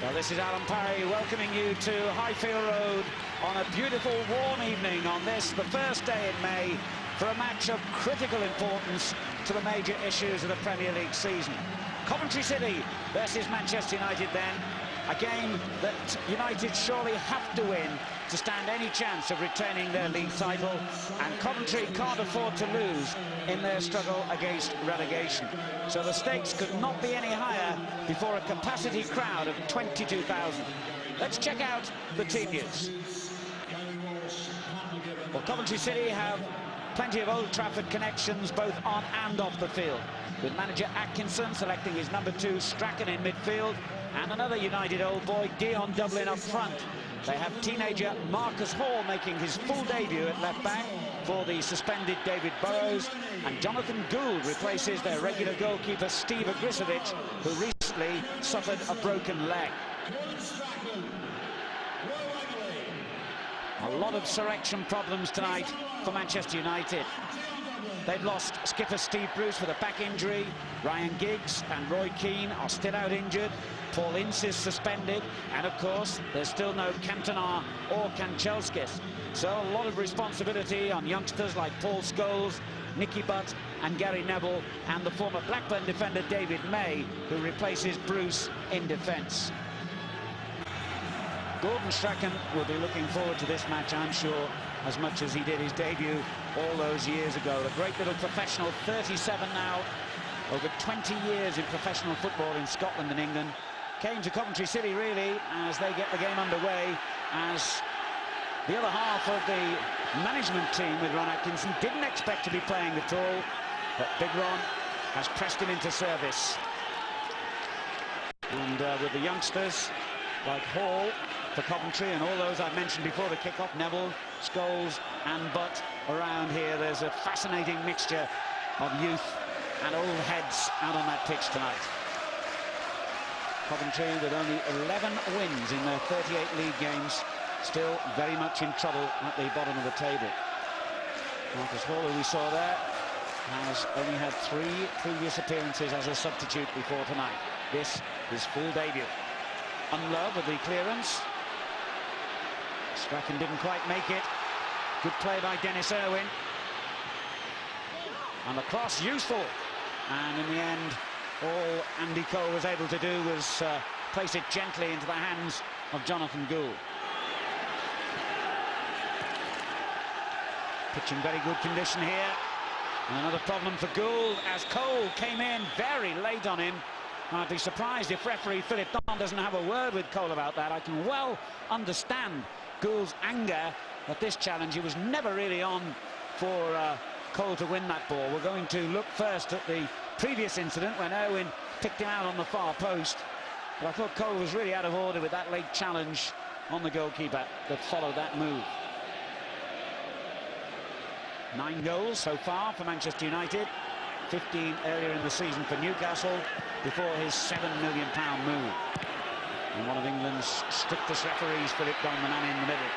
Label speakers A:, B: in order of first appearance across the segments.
A: Well, this is Alan Parry welcoming you to Highfield Road on a beautiful warm evening on this, the first day in May, for a match of critical importance to the major issues of the Premier League season. Coventry City versus Manchester United then, a game that United surely have to win to stand any chance of retaining their league title, and Coventry can't afford to lose in their struggle against relegation. So the stakes could not be any higher before a capacity crowd of 22,000. Let's check out the team news. Well, Coventry City have plenty of Old Trafford connections both on and off the field, with manager Atkinson selecting his number 2 Strachan in midfield and another United old boy, Dion Dublin, up front. They have teenager Marcus Hall making his full debut at left back for the suspended David Burrows, and Jonathan Gould replaces their regular goalkeeper Steve Agrisovic, who recently suffered a broken leg. A lot of selection problems tonight for Manchester United. They've lost skipper Steve Bruce with a back injury. Ryan Giggs and Roy Keane are still out injured. Paul Ince is suspended, and of course there's still no Cantona or Kanchelskis. So a lot of responsibility on youngsters like Paul Scholes, Nicky Butt and Gary Neville, and the former Blackburn defender David May, who replaces Bruce in defence. Gordon Strachan will be looking forward to this match, I'm sure, as much as he did his debut all those years ago. A great little professional, 37 now, over 20 years in professional football in Scotland and England. Came to Coventry City really as they get the game underway, as the other half of the management team with Ron Atkinson didn't expect to be playing at all, but Big Ron has pressed him into service. And with the youngsters like Hall for Coventry and all those I've mentioned before the kick-off, Neville, Scholes and Butt around here, there's a fascinating mixture of youth and old heads out on that pitch tonight. Coventry with only 11 wins in their 38 league games, still very much in trouble at the bottom of the table. Marcus Hall, who we saw there, has only had 3 previous appearances as a substitute before tonight. This is full debut. Unlove with the clearance. Strachan didn't quite make it. Good play by Dennis Irwin. And the cross useful. And in the end, all Andy Cole was able to do was place it gently into the hands of Jonathan Gould. Pitch in very good condition here. And another problem for Gould as Cole came in very late on him. I'd be surprised if referee Philip Don doesn't have a word with Cole about that. I can well understand Gould's anger at this challenge. He was never really on for Cole to win that ball. We're going to look first at the previous incident when Irwin picked him out on the far post. But I thought Cole was really out of order with that late challenge on the goalkeeper that followed that move. 9 goals so far for Manchester United. 15 earlier in the season for Newcastle before his £7 million move. And one of England's strictest referees, Philip Don, the man in the middle.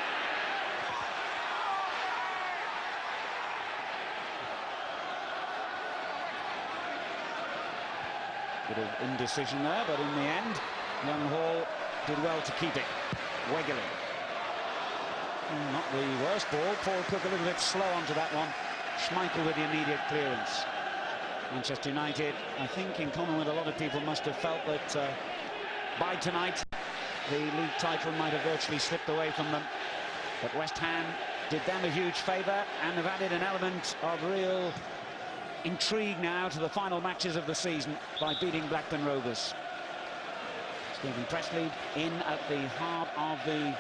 A: Bit of indecision there, but in the end, young Hall did well to keep it. Wegerling. Not the worst ball. Paul Cook a little bit slow onto that one. Schmeichel with the immediate clearance. Manchester United, I think, in common with a lot of people, must have felt that by tonight the league title might have virtually slipped away from them. But West Ham did them a huge favour and have added an element of real intrigue now to the final matches of the season by beating Blackburn Rovers. Stephen Pressley in at the heart of the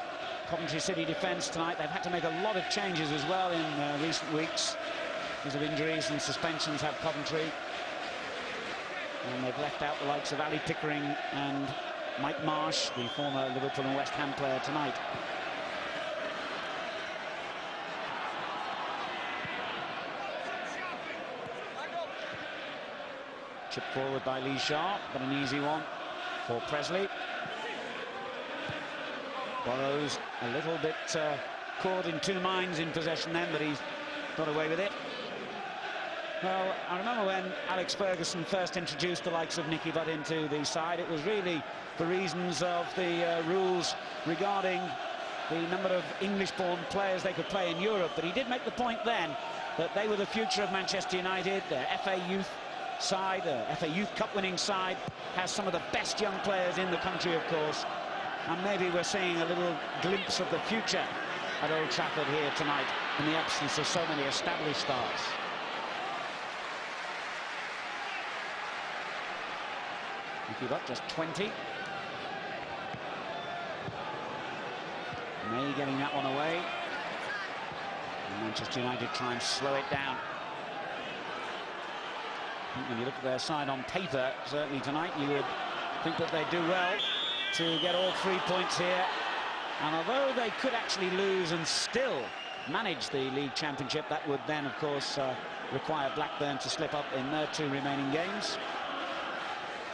A: Coventry City defence tonight. They've had to make a lot of changes as well in recent weeks because of injuries and suspensions have Coventry. And they've left out the likes of Ali Pickering and Mike Marsh, the former Liverpool and West Ham player, tonight. Chip forward by Lee Sharp, but an easy one for Pressley. Burrows a little bit caught in 2 minds in possession then, but he's got away with it. Well, I remember when Alex Ferguson first introduced the likes of Nicky Butt into the side, it was really for reasons of the rules regarding the number of English-born players they could play in Europe. But he did make the point then that they were the future of Manchester United. Their FA Youth side, FA Youth Cup winning side, has some of the best young players in the country, of course. And maybe we're seeing a little glimpse of the future at Old Trafford here tonight in the absence of so many established stars. Nicky Butt, just 20. May getting that one away. And Manchester United try and slow it down. I think when you look at their side on paper, certainly tonight, you would think that they'd do well to get all 3 points here. And although they could actually lose and still manage the league championship, that would then, of course, require Blackburn to slip up in their 2 remaining games.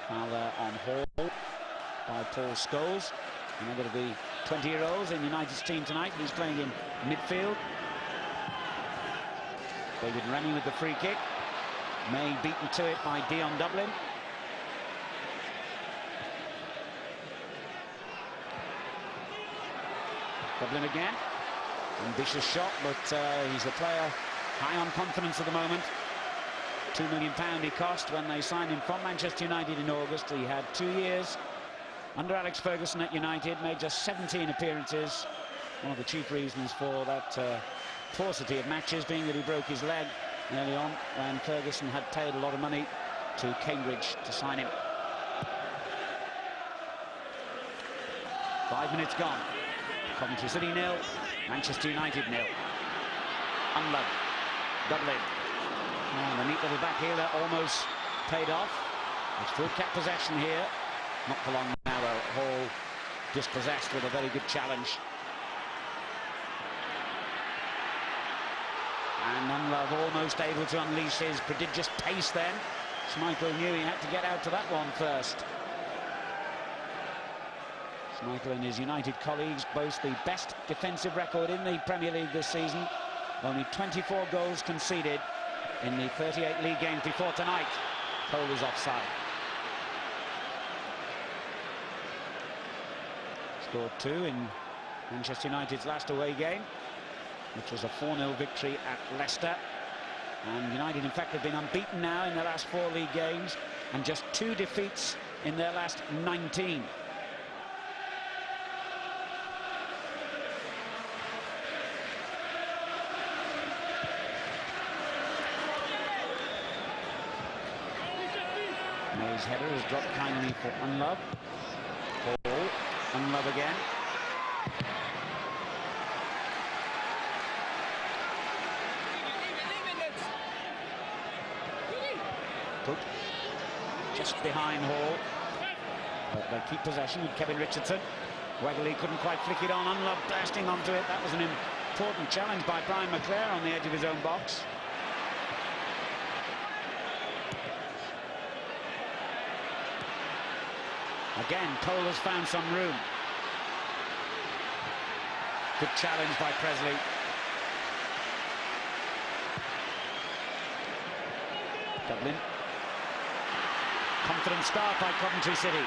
A: Foul there on Hall by Paul Scholes, another of the 20-year-olds in United's team tonight. He's playing in midfield. David Rennie with the free kick. May beaten to it by Dion Dublin. Dublin again. Ambitious shot, but he's a player high on confidence at the moment. £2 million he cost when they signed him from Manchester United in August. He had 2 years under Alex Ferguson at United, made just 17 appearances. One of the chief reasons for that paucity of matches being that he broke his leg early on when Ferguson had paid a lot of money to Cambridge to sign him. 5 minutes gone. Coventry City 0, Manchester United 0. Unlove, Dublin. And the neat little back heel that almost paid off. They still kept possession here. Not for long now, though. Hall dispossessed with a very good challenge. And Unlove almost able to unleash his prodigious pace then. Schmeichel knew he had to get out to that one first. Schmeichel and his United colleagues boast the best defensive record in the Premier League this season. Only 24 goals conceded in the 38 league games before tonight. Cole is offside. Scored 2 in Manchester United's last away game, which was a 4-0 victory at Leicester. And United, in fact, have been unbeaten now in their last 4 league games and just 2 defeats in their last 19. May's header has dropped kindly for Unlove. Hall, Unlove again. Cook just behind Hall. But they keep possession with Kevin Richardson. Wegley couldn't quite flick it on. Unlove blasting onto it. That was an important challenge by Brian McClare on the edge of his own box. Again, Cole has found some room. Good challenge by Presley. Dublin. Confident start by Coventry City.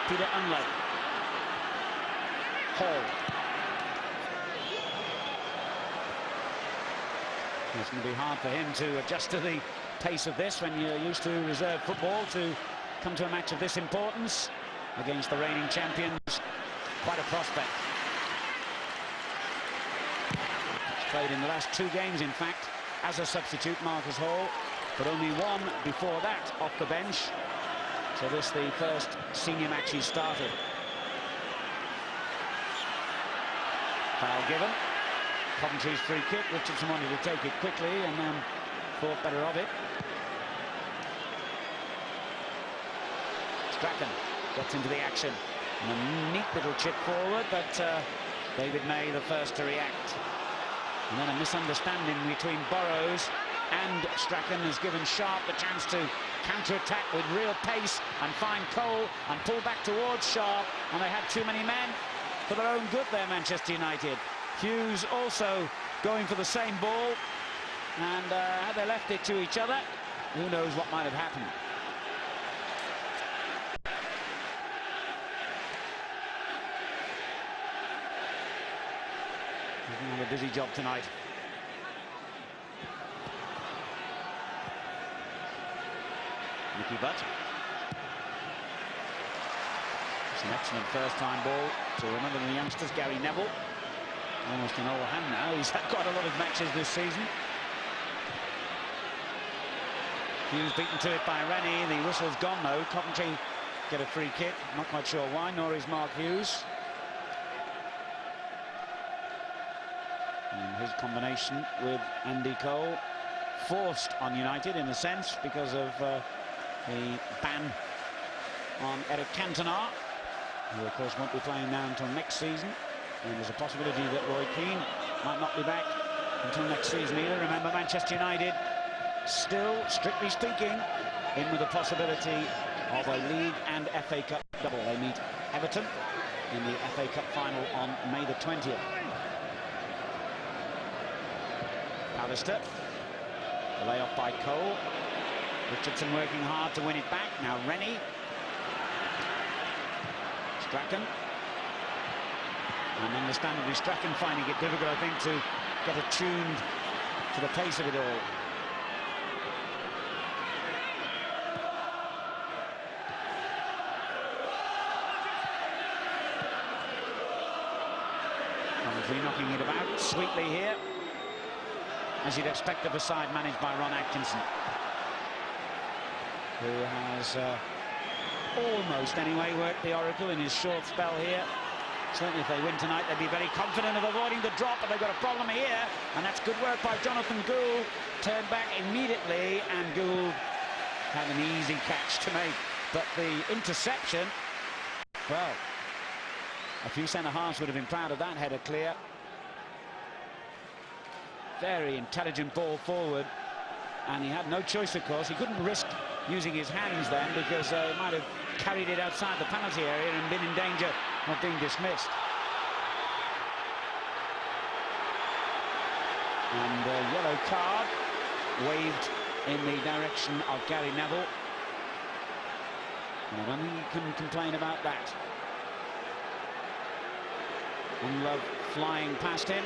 A: Peter Unlove. Hall. It's going to be hard for him to adjust to the pace of this when you're used to reserve football, to come to a match of this importance against the reigning champions. Quite a prospect. He's played in the last 2 games, in fact, as a substitute, Marcus Hall, but only 1 before that off the bench. So this the first senior match he's started. Foul given. Coventry's free kick. Richardson wanted to take it quickly and then thought better of it. Strachan gets into the action. And a neat little chip forward, but David May the first to react. And then a misunderstanding between Burrows and Strachan has given Sharp the chance to counter-attack with real pace and find Cole and pull back towards Sharp. And they had too many men for their own good there, Manchester United. Hughes also going for the same ball. And had they left it to each other, who knows what might have happened. He's on a busy job tonight. Nicky Butt. It's an excellent first-time ball to remember the youngsters. Gary Neville, almost an old hand now. He's had quite a lot of matches this season. Hughes beaten to it by Rennie. The whistle's gone though. Coventry get a free kick. Not quite sure why, nor is Mark Hughes. And his combination with Andy Cole forced on United in a sense because of the ban on Eric Cantona, who of course won't be playing now until next season, and there's a possibility that Roy Keane might not be back until next season either. Remember, Manchester United still, strictly speaking, in with the possibility of a League and FA Cup double. They meet Everton in the FA Cup final on May the 20th. Pallister, the layoff by Cole. Richardson working hard to win it back. Now Rennie. Strachan. And understandably Strachan finding it difficult, I think, to get attuned to the pace of it all. Coventry knocking it about sweetly here, as you'd expect of a side managed by Ron Atkinson, who has almost, anyway, worked the oracle in his short spell here. Certainly if they win tonight, they'd be very confident of avoiding the drop, but they've got a problem here, and that's good work by Jonathan Gould. Turned back immediately, and Gould had an easy catch to make. But the interception, well, a few centre-halves would have been proud of that header clear. Very intelligent ball forward, and he had no choice, of course. He couldn't risk using his hands then, because he might have carried it outside the penalty area and been in danger of being dismissed. And a yellow card waved in the direction of Gary Neville, and I don't think you can complain about that. Love flying past him,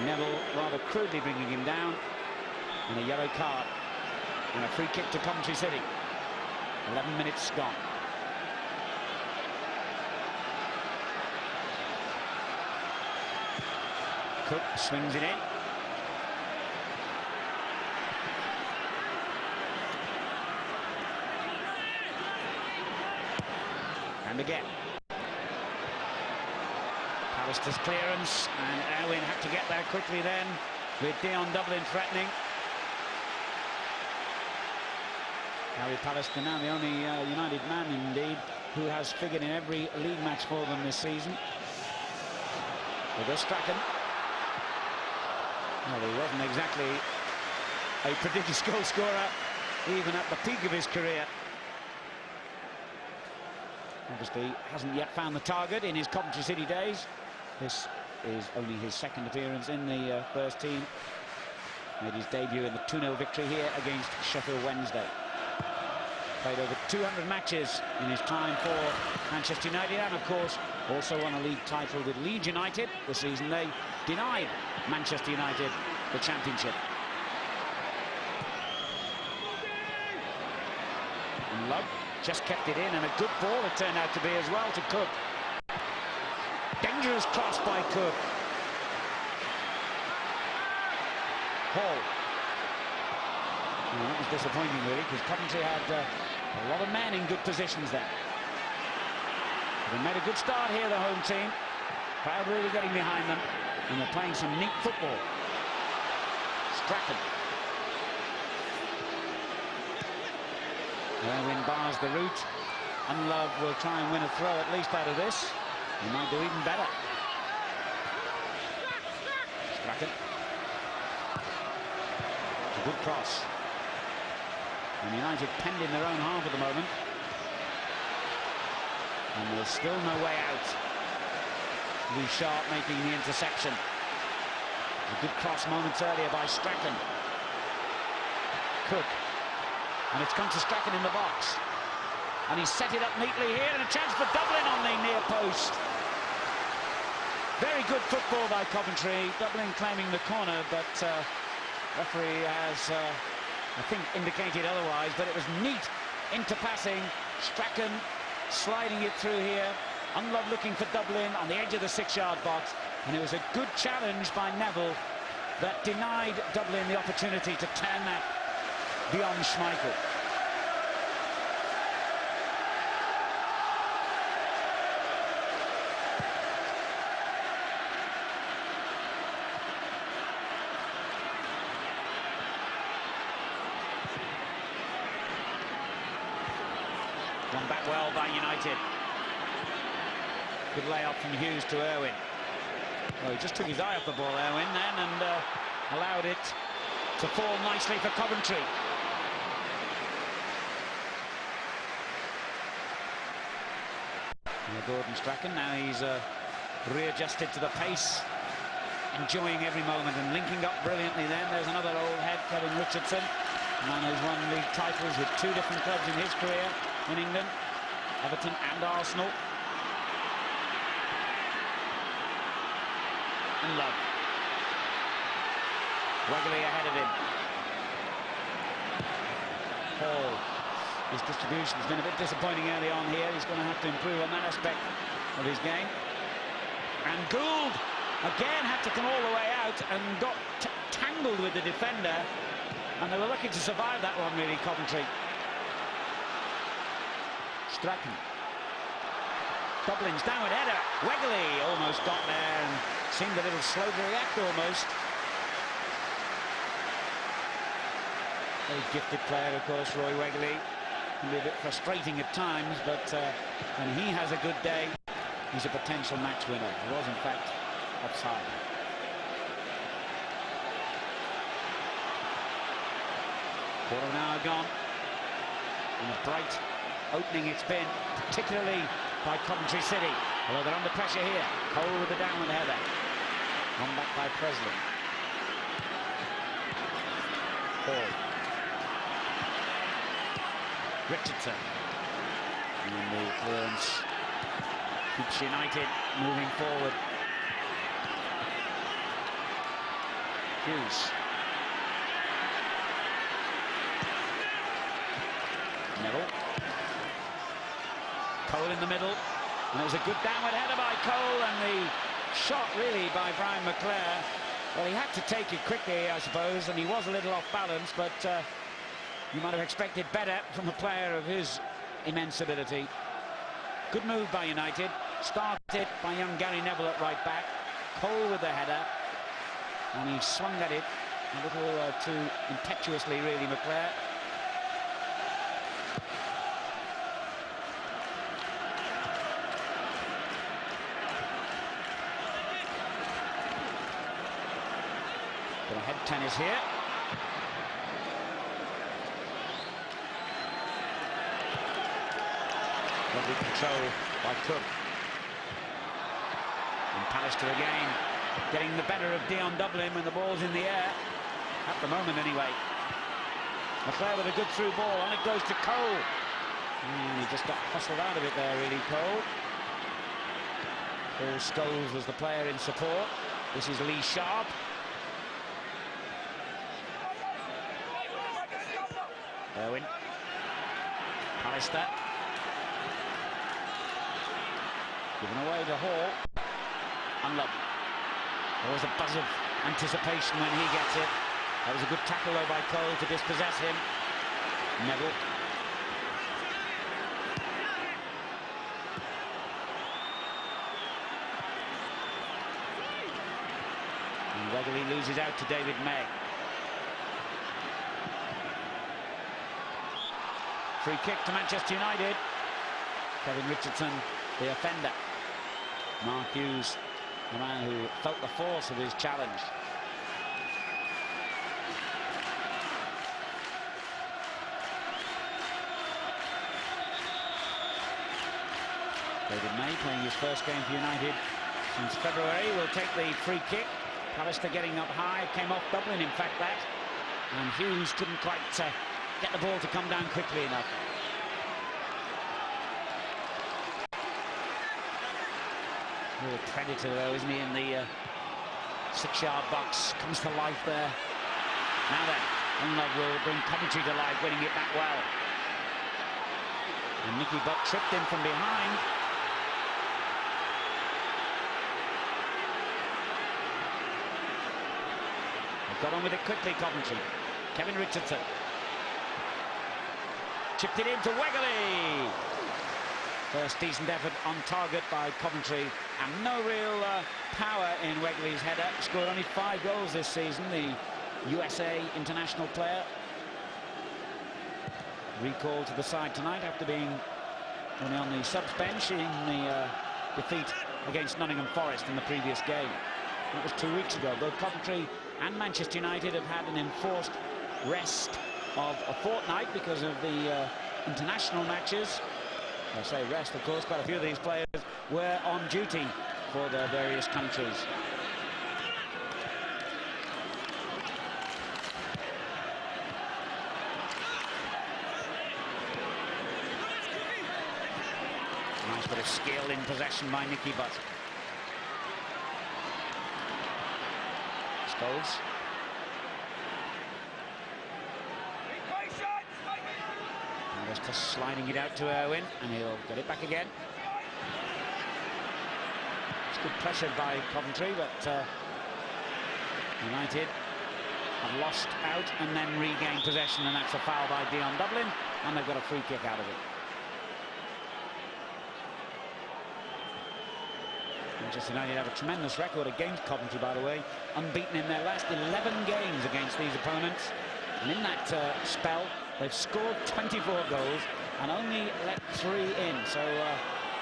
A: Neville rather crudely bringing him down, and a yellow card and a free kick to Coventry City. 11 minutes gone. Cook swings it in. And again. Pallister's clearance, and Erwin had to get there quickly then, with Dion Dublin threatening. Harry Pallister now the only United man, indeed, who has figured in every league match for them this season. With Strachan. Well, he wasn't exactly a prodigious goal scorer, even at the peak of his career. Obviously hasn't yet found the target in his Coventry City days. This is only his second appearance in the first team. Made his debut in the 2-0 victory here against Sheffield Wednesday. Played over 200 matches in his time for Manchester United, and of course also won a league title with Leeds United this season. They denied Manchester United the championship. And Love just kept it in, and a good ball it turned out to be as well to Cook. Dangerous cross by Cook. Hall. Well, that was disappointing really, because Coventry had a lot of men in good positions there. They made a good start here, the home team. Crowd really getting behind them, and they're playing some neat football. Strachan. Erwin bars the route, and Love will try and win a throw at least out of this. He might do even better. Strachan. A good cross. And United penned in their own half at the moment. And there's still no way out. Lee Sharp making the interception. A good cross moments earlier by Strachan. Cook. And it's come to Strachan in the box. And he's set it up neatly here, and a chance for Dublin on the near post. Very good football by Coventry. Dublin claiming the corner, but referee has, I think, indicated otherwise. But it was neat into passing. Strachan sliding it through here. Unlove looking for Dublin on the edge of the 6-yard box. And it was a good challenge by Neville that denied Dublin the opportunity to turn that beyond Schmeichel. Won back well by United. Good layoff from Hughes to Irwin. Well, he just took his eye off the ball, Irwin, then, and allowed it to fall nicely for Coventry. Gordon Strachan, now he's readjusted to the pace, enjoying every moment and linking up brilliantly then. There's another old head, Kevin Richardson, a man who's won league titles with 2 different clubs in his career in England, Everton and Arsenal. And Love. Wegley ahead of him. Hall. His distribution's been a bit disappointing early on here. He's going to have to improve on that aspect of his game. And Gould again had to come all the way out and got tangled with the defender. And they were lucky to survive that one, really, Coventry. Strachan. Dublin's downward header. Wegley almost got there and seemed a little slow to react almost. Very gifted player, of course, Roy Wegley. Can be a bit frustrating at times, but when he has a good day, he's a potential match winner. He was, in fact, offside. Quarter of an hour gone. And a bright opening it's been, particularly by Coventry City. Although they're under pressure here. Cole with the downward header. One back by Presley. Hall. Richardson. And the clearance keeps United moving forward. Hughes. Neville. Cole in the middle. And it was a good downward header by Cole, and the shot really by Brian McClare. Well, he had to take it quickly, I suppose, and he was a little off balance, but you might have expected better from a player of his immense ability. Good move by United. Started by young Gary Neville at right back. Cole with the header, and he swung at it a little too impetuously, really, McClare. Bit of head tennis here. Lovely control by Cook. And Pallister again, getting the better of Dion Dublin when the ball's in the air. At the moment, anyway. McClare with a good through ball. On it goes to Cole. And he just got hustled out of it there, really, Cole. Paul Scholes was the player in support. This is Lee Sharp. Irwin. Pallister. Given away to Hall. Unlucky. Always a buzz of anticipation when he gets it. That was a good tackle though by Cole to dispossess him. Neville. And Wegley loses out to David May. Free kick to Manchester United. Kevin Richardson, the offender. Mark Hughes, the man who felt the force of his challenge. David May, playing his first game for United since February, will take the free kick. Pallister getting up high, came off Dublin, in fact, that. and Hughes couldn't quite get the ball to come down quickly enough. Real predator though, isn't he, in the 6-yard box. Comes to life there. Now then, Unlove will bring Coventry to life, winning it back well. And Nicky Butt tripped in from behind. They've got on with it quickly, Coventry. Kevin Richardson. Chipped it into Wegley. First decent effort on target by Coventry, and no real power in Wegley's header. Scored only 5 goals this season, the USA international player. Recalled to the side tonight after being only on the subs bench in the defeat against Nottingham Forest in the previous game. That was 2 weeks ago. Both Coventry and Manchester United have had an enforced rest of a fortnight because of the international matches. I say rest, of course. Quite a few of these players were on duty for their various countries. Nice bit of skill in possession by Nicky Butt. Scholes. Just sliding it out to Irwin, and he'll get it back again. It's good pressure by Coventry, but United have lost out and then regained possession, and that's a foul by Dion Dublin, and they've got a free kick out of it. Manchester United have a tremendous record against Coventry, by the way, unbeaten in their last 11 games against these opponents, and in that spell they've scored 24 goals and only let 3 in. So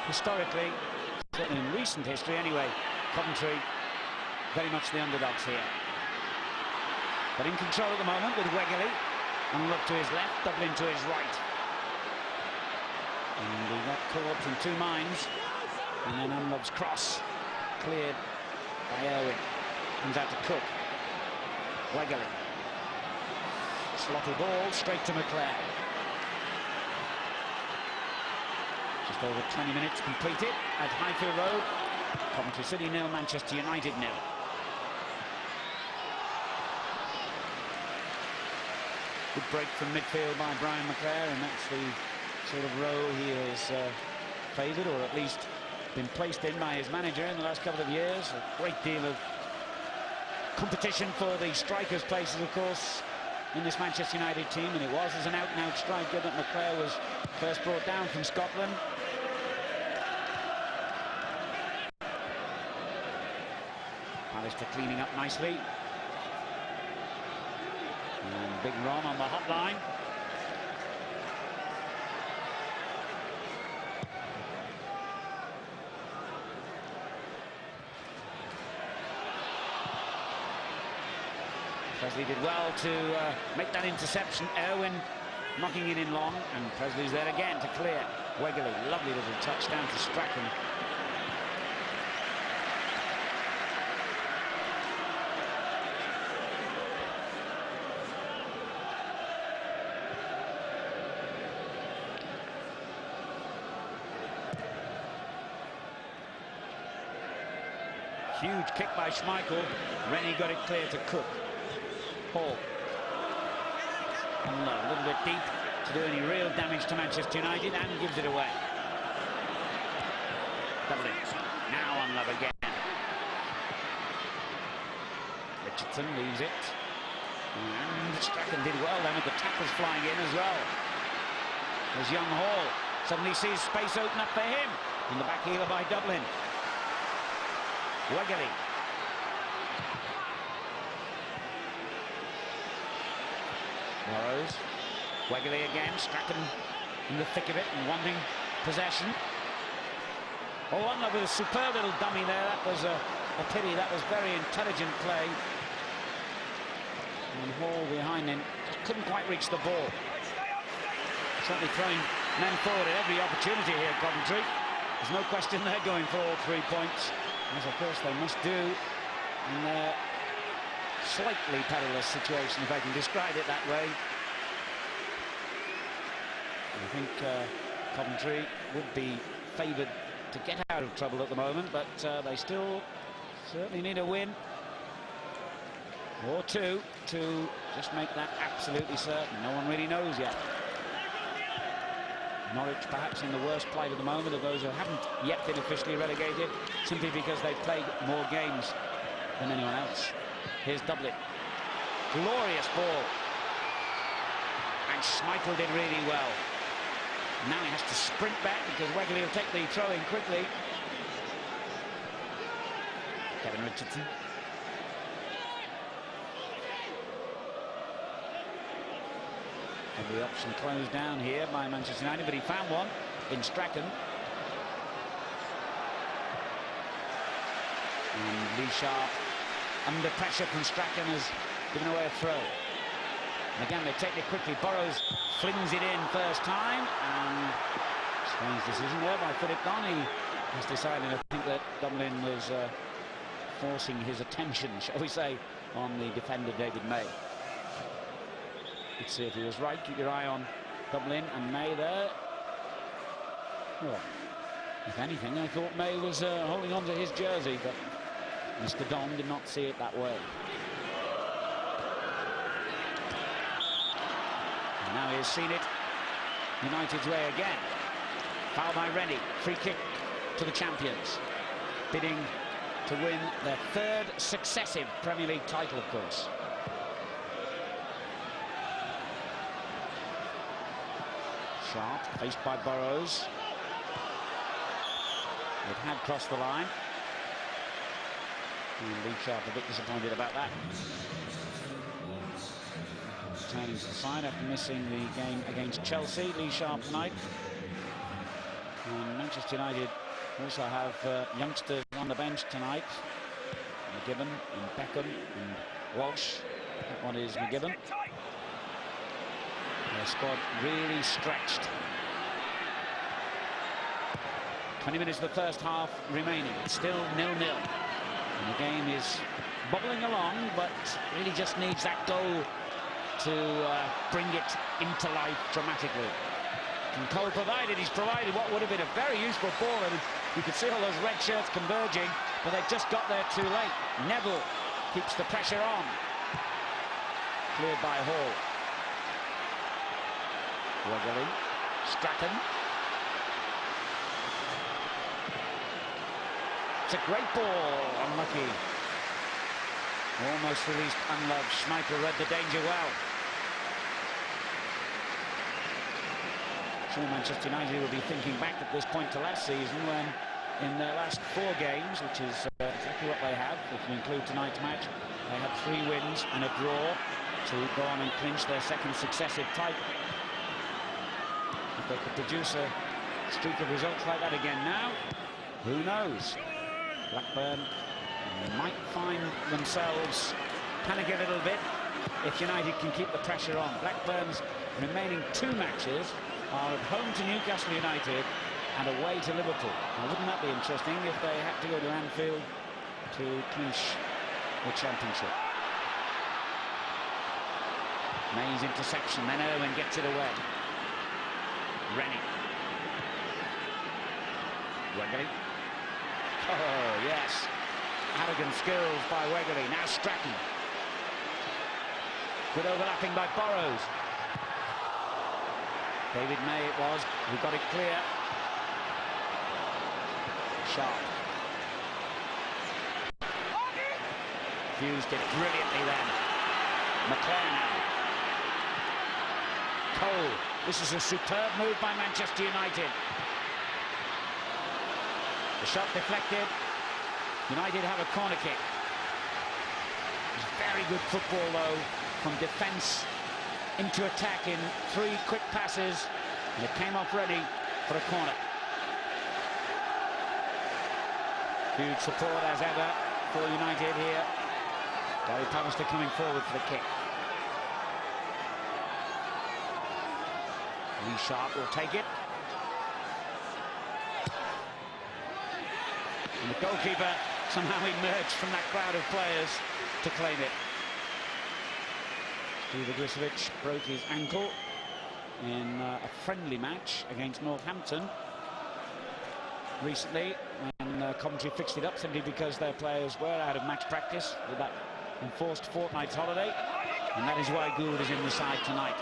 A: historically, certainly in recent history anyway, Coventry very much the underdogs here. But in control at the moment with Wegley. Unlove to his left, Dublin to his right. And we got caught in 2 minds. And then Unlove's cross cleared by Irwin. Comes out to Cook. Wegley. Sloppy ball straight to McClare. Just over 20 minutes completed at Highfield Road. Coventry City 0, Manchester United 0. Good break from midfield by Brian McClare, and that's the sort of role he has favoured, or at least been placed in by his manager in the last couple of years. A great deal of competition for the strikers' places, of course, in this Manchester United team, and it was as an out-and-out striker that McClare was first brought down from Scotland. Alistair cleaning up nicely. And Big Ron on the hotline. Presley did well to make that interception. Irwin knocking it in long, and Presley's there again to clear. Wegley, lovely little touch down to Strachan. Huge kick by Schmeichel. Rennie got it clear to Cook. Hall. Unlove, a little bit deep to do any real damage to Manchester United, and gives it away. Dublin. Now Unlove again. Richardson leaves it. And Strachan did well then with the tackles flying in as well. There's young Hall. Suddenly sees space open up for him. And the back heeler by Dublin. Wegley. Burrows. Wegley again. Strachan in the thick of it and wanting possession. Oh, Unlove with a superb little dummy there. That was a pity. That was very intelligent play. And Hall behind him couldn't quite reach the ball. Certainly throwing men forward at every opportunity here, Coventry. There's no question they're going for all 3 points, as of course they must do in their slightly perilous situation, if I can describe it that way. I think Coventry would be favoured to get out of trouble at the moment, but they still certainly need a win or two to just make that absolutely certain. No one really knows yet. Norwich perhaps in the worst plight at the moment of those who haven't yet been officially relegated, simply because they've played more games than anyone else. Here's Dublin. Glorious ball. And Schmeichel did really well. Now he has to sprint back because Wegley will take the throw in quickly. Kevin Richardson. And the option closed down here by Manchester United, but he found one in Strachan. And Lee Sharp, under pressure from Strachan, has given away a throw. And again, they take it quickly. Burrows flings it in first time, and strange decision there by Philip Don. He has decided, I think, that Dublin was forcing his attention, shall we say, on the defender David May. Let's see if he was right. Keep your eye on Dublin and May there. Well, if anything, I thought May was holding on to his jersey, but Mr. Don did not see it that way. And now he has seen it United's way again. Foul by Rennie. Free kick to the champions, bidding to win their third successive Premier League title, of course. Sharp, faced by Burrows. It had crossed the line. And Lee Sharp a bit disappointed about that. Turning to the side after missing the game against Chelsea. Lee Sharp tonight. And Manchester United also have youngsters on the bench tonight. McGibbon and Beckham and Walsh. That one is McGibbon. Their squad really stretched. 20 minutes of the first half remaining. It's still 0-0. And the game is bubbling along, but really just needs that goal to bring it into life dramatically. And Cole provided, he's provided what would have been a very useful ball, and you could see all those red shirts converging, but they just got there too late. Neville keeps the pressure on. Cleared by Hall. Wegley, Strachan. It's a great ball, unlucky. Almost released unloved. Schmeichel read the danger well. Sure, Manchester United will be thinking back at this point to last season when, in their last 4 games, which is exactly what they have, if you include tonight's match, they had 3 wins and a draw to go on and clinch their second successive title. If they could produce a streak of results like that again now, who knows? Blackburn might find themselves panic a little bit if United can keep the pressure on. Blackburn's remaining 2 matches are at home to Newcastle United and away to Liverpool. Now, wouldn't that be interesting if they had to go to Anfield to clinch the championship? May's interception, then Irwin gets it away. Rennie. Wegley. Oh, yes. Arrogant skills by Wegley. Now Strachan. Good overlapping by Burrows. David May it was, who got it clear. Sharp. Fused it brilliantly then. McClare now. Cole. This is a superb move by Manchester United. The shot deflected. United have a corner kick. Very good football, though, from defence into attack in 3 quick passes. And it came off ready for a corner. Huge support, as ever, for United here. Gary Pallister coming forward for the kick. Lee Sharp will take it. And the goalkeeper somehow emerged from that crowd of players to claim it. Ivagovic broke his ankle in a friendly match against Northampton recently, when Coventry fixed it up simply because their players were out of match practice with that enforced fortnight's holiday, and that is why Gould is in the side tonight.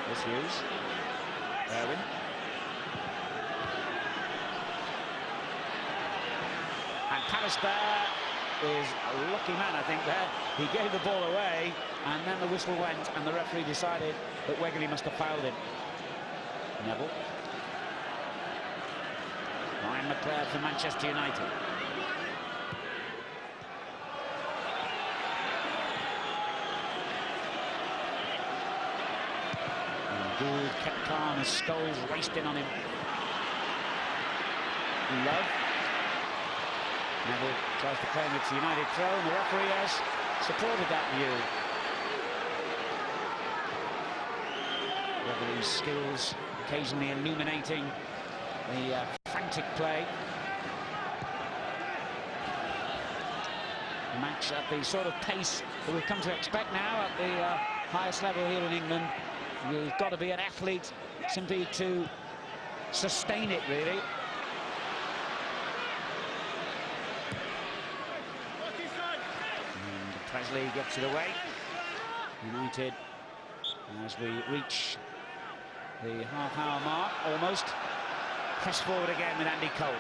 A: This Hughes, Erwin. And Pallister is a lucky man, I think, there. He gave the ball away, and then the whistle went, and the referee decided that Wegley must have fouled him. Neville. Ryan McClare for Manchester United. And Gould kept calm as Scholes raced in on him. Love. Neville tries to claim it's a United throw, and the referee has supported that view. Referee's skills occasionally illuminating the frantic play. A match at the sort of pace that we've come to expect now at the highest level here in England. You've got to be an athlete simply to sustain it, really. Presley gets it away. United, as we reach the half-hour mark, almost, press forward again with Andy Cole.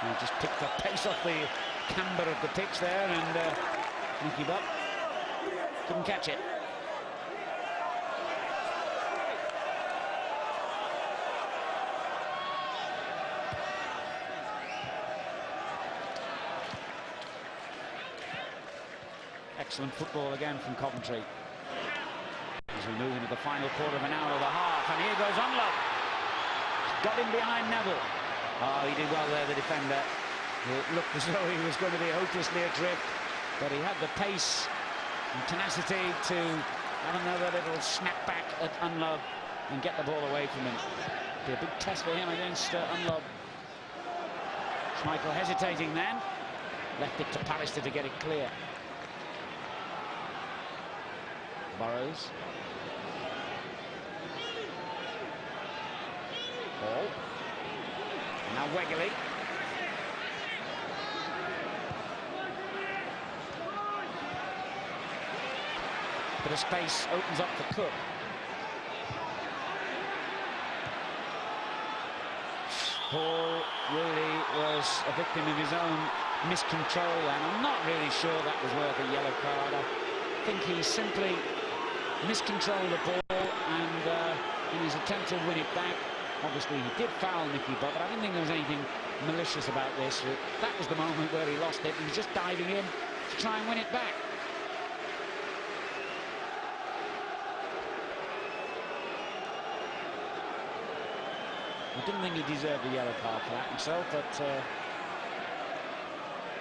A: He just picked up pace off the camber of the pitch there, and Nicky Butt couldn't catch it. Excellent football again from Coventry. As we move into the final quarter of an hour of the half, and here goes Unlove. Got him behind Neville. Oh, he did well there, the defender. It looked as though he was going to be hopelessly adrift, but he had the pace and tenacity to have another little snap back at Unlove and get the ball away from him. Be a big test for him against Unlove. Schmeichel hesitating then. Left it to Pallister to get it clear. Burrows. Ball. And now Wegley. Bit of space opens up for Cook. Paul really was a victim of his own miscontrol, and I'm not really sure that was worth a yellow card. I think he simply miscontrolled the ball, and in his attempt to win it back, obviously he did foul Nicky Butt, but I didn't think there was anything malicious about this. That was the moment where he lost it. He was just diving in to try and win it back. I didn't think he deserved a yellow card for that himself, but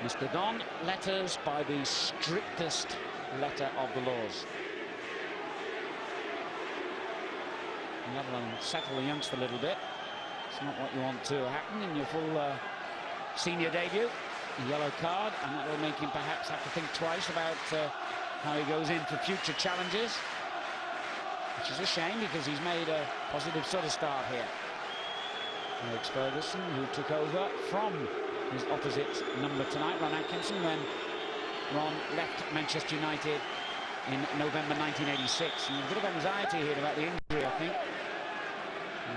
A: Mr. Don letters by the strictest letter of the laws. That'll unsettle the youngster a little bit. It's not what you want to happen in your full senior debut. A yellow card, and that will make him perhaps have to think twice about how he goes in for future challenges, which is a shame because he's made a positive sort of start here. Alex Ferguson, who took over from his opposite number tonight, Ron Atkinson, when Ron left Manchester United in November 1986. And a bit of anxiety here about the injury, I think,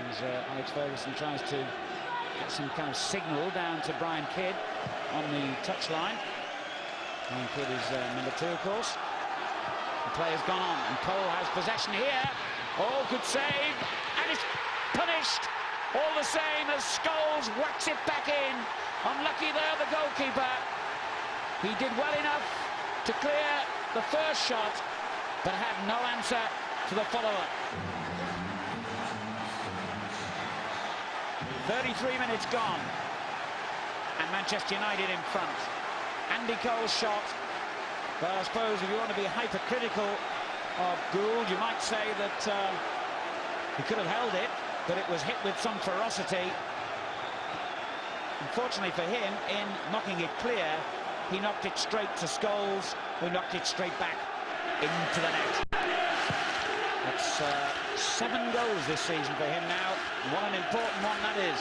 A: as Alex Ferguson tries to get some kind of signal down to Brian Kidd on the touchline. Brian Kidd is number 2, of course. The play has gone on, and Cole has possession here. Oh, good save, and it's punished all the same as Scholes whacks it back in. Unlucky there, the goalkeeper. He did well enough to clear the first shot, but had no answer to the follower. 33 minutes gone, and Manchester United in front. Andy Cole's shot, but I suppose if you want to be hypercritical of Gould, you might say that he could have held it, but it was hit with some ferocity, Unfortunately for him, in knocking it clear, he knocked it straight to Scholes, who knocked it straight back into the net. That's 7 goals this season for him now. What an important one that is.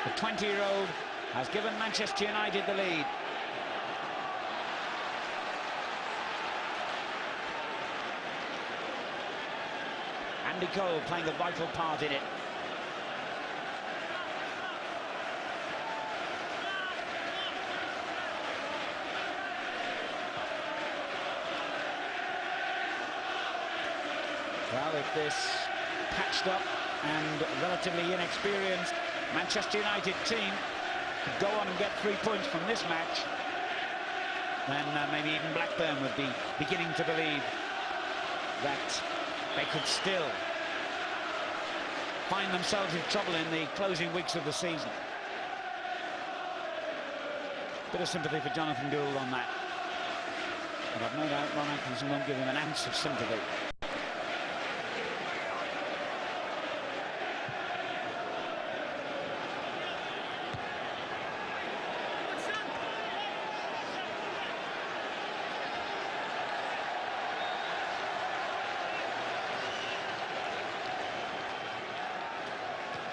A: The 20-year-old has given Manchester United the lead. Andy Cole playing a vital part in it. Well, if this patched up and relatively inexperienced Manchester United team could go on and get 3 points from this match, then maybe even Blackburn would be beginning to believe that they could still find themselves in trouble in the closing weeks of the season. Bit of sympathy for Jonathan Gould on that. But I've no doubt Ron Atkinson won't give him an ounce of sympathy.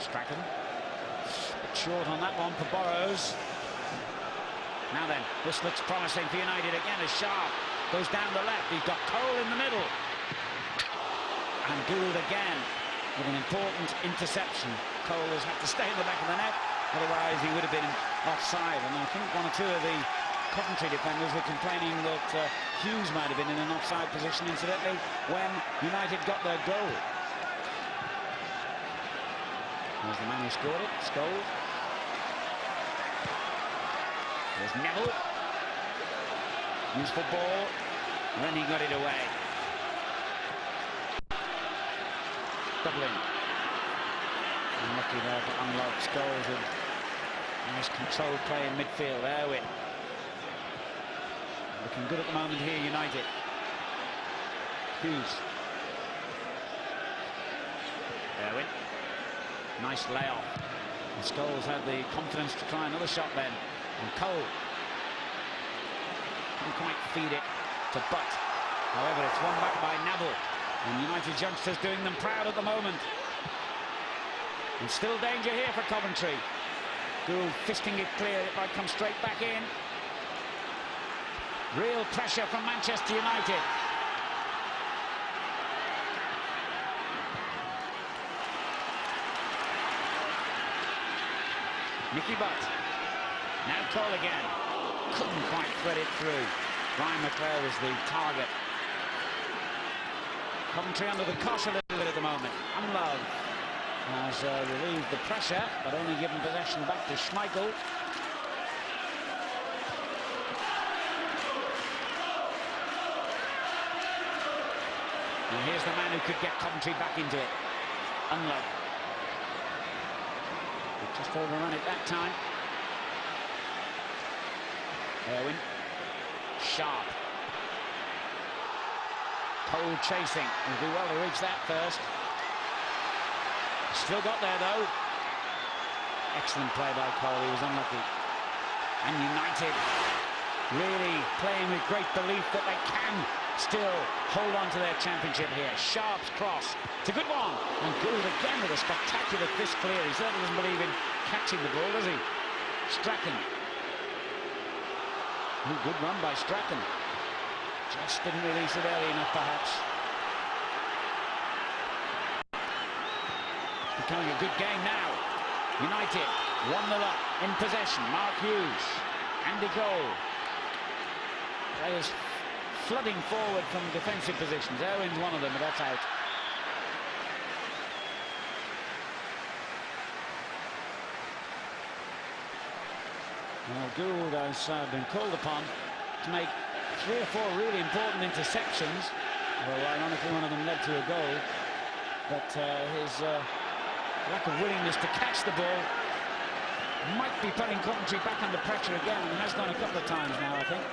A: Strachan, short on that one for Burrows. Now then, this looks promising for United again as Sharp goes down the left. He's got Cole in the middle. And Gould again with an important interception. Cole has had to stay in the back of the net, otherwise he would have been offside. And I think one or two of the Coventry defenders were complaining that Hughes might have been in an offside position, incidentally, when United got their goal. There's the man who scored it, Scholes. There's Neville. Useful ball. And then he got it away. Dublin. Unlucky there for unlock Scholes. And nice controlled play in midfield. Erwin. Looking good at the moment here, United. Hughes. Erwin. Nice layoff. And Scholes had the confidence to try another shot then. And Cole couldn't quite feed it to Butt. However, it's won back by Neville. And United youngsters doing them proud at the moment. And still danger here for Coventry. Gould fisting it clear. It might come straight back in. Real pressure from Manchester United. Nicky Butt. Now Cole again. Couldn't quite thread it through. Ryan McClare was the target. Coventry under the cosh a little bit at the moment. Unlove has relieved the pressure, but only given possession back to Schmeichel. And here's the man who could get Coventry back into it. Unlove. Just overrun it that time. Erwin. Sharp. Cole chasing. He'll do well to reach that first. Still got there though. Excellent play by Cole. He was unlucky. And United really playing with great belief that they can still hold on to their championship here. Sharp's cross. It's a good one. And Gould again with a spectacular fist clear. He certainly doesn't believe in catching the ball, does he? Strachan. Ooh, good run by Strachan. Just didn't release it early enough, perhaps. It's becoming a good game now. United 1-0 up in possession. Mark Hughes. Andy Gould. Players flooding forward from defensive positions. Erwin's one of them, but that's out. Well, Gould has been called upon to make 3 or 4 really important interceptions. Well, ironically, one of them led to a goal. But his lack of willingness to catch the ball might be putting Coventry back under pressure again, and has done a couple of times now, I think.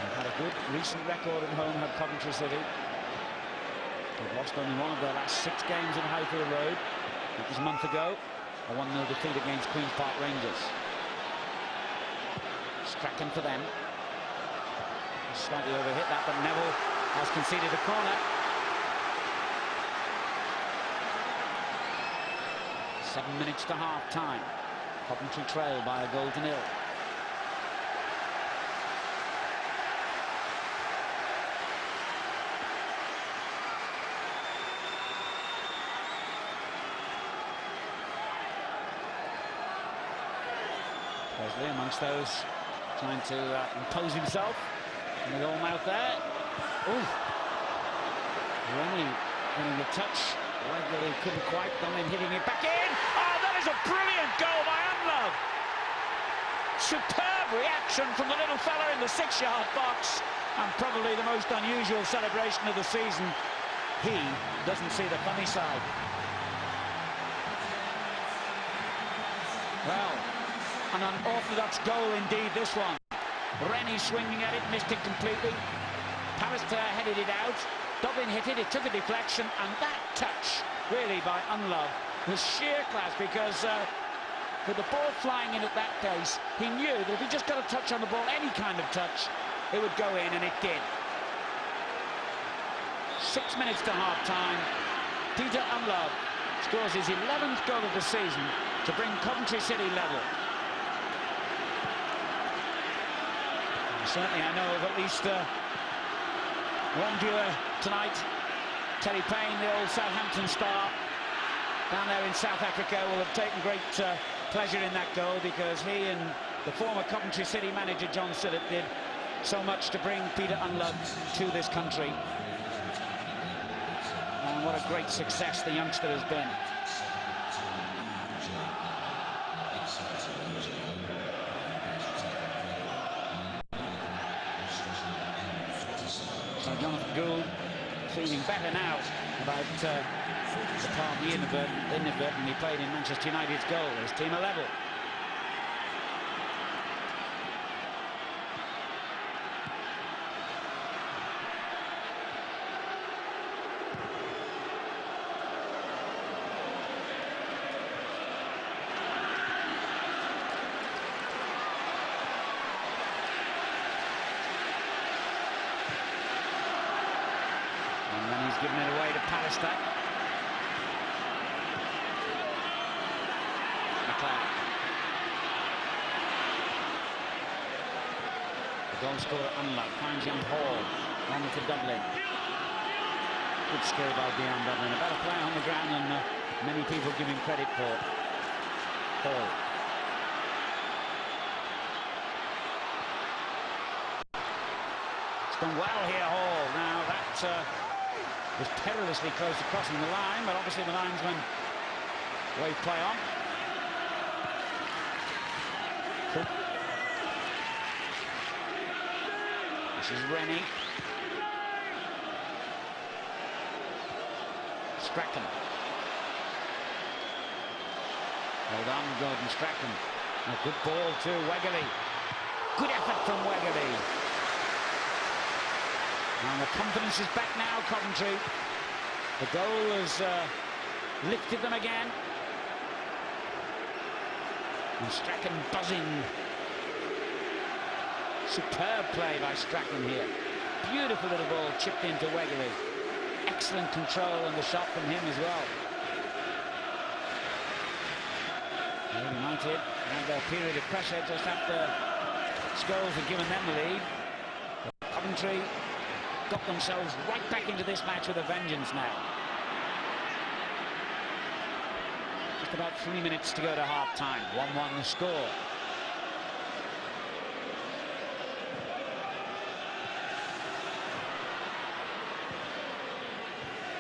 A: They've had a good recent record at home, had Coventry City. They've lost only one of their last 6 games at Highfield Road. That was a month ago. A 1-0 defeat against Queen's Park Rangers. Strachan for them. Slightly overhit that, but Neville has conceded a corner. 7 minutes to half-time. Coventry trail by a goal to 0. Presley amongst those trying to impose himself. And with Allmouth there. Ooh. Rennie getting the touch. Regularly couldn't quite, then hitting it back in. Oh, that is a brilliant goal by Unlove. Superb reaction from the little fella in the 6-yard box. And probably the most unusual celebration of the season. He doesn't see the funny side. Well, an unorthodox goal indeed, this one. Rennie swinging at it, missed it completely. Pallister headed it out. Dublin hit it, it took a deflection, and that touch, really, by Unlove was sheer class, because with the ball flying in at that pace, he knew that if he just got a touch on the ball, any kind of touch, it would go in, and it did. 6 minutes to half-time. Peter Unlove scores his 11th goal of the season to bring Coventry City level. And certainly I know of at least one viewer tonight, Terry Payne, the old Southampton star, down there in South Africa, will have taken great pleasure in that goal, because he and the former Coventry City manager John Sillett did so much to bring Peter Unlove to this country. And what a great success the youngster has been. So Jonathan Gould feeling better now about the part he inadvertently played in Manchester United's goal. His team are level. And then he's given it away to Pallister. McLeod. The goal scorer Unlove finds young Hall on to Dublin. Good skill by Dion Dublin. A better player on the ground than many people give him credit for. Hall. It's done well here, Hall. Now that was perilously close to crossing the line, but obviously the linesman wave play on. Cool. This is Rennie. Strachan. Hold on, Gordon Strachan. A good ball to Wegerle. Good effort from Wegerle. And the confidence is back now, Coventry. The goal has lifted them again. And Strachan buzzing. Superb play by Strachan here. Beautiful little ball chipped into Wegerle. Excellent control and the shot from him as well. United had their period of pressure just after Scholes had given them the lead. But Coventry got themselves right back into this match with a vengeance now. Just about 3 minutes to go to half-time. 1-1 the score.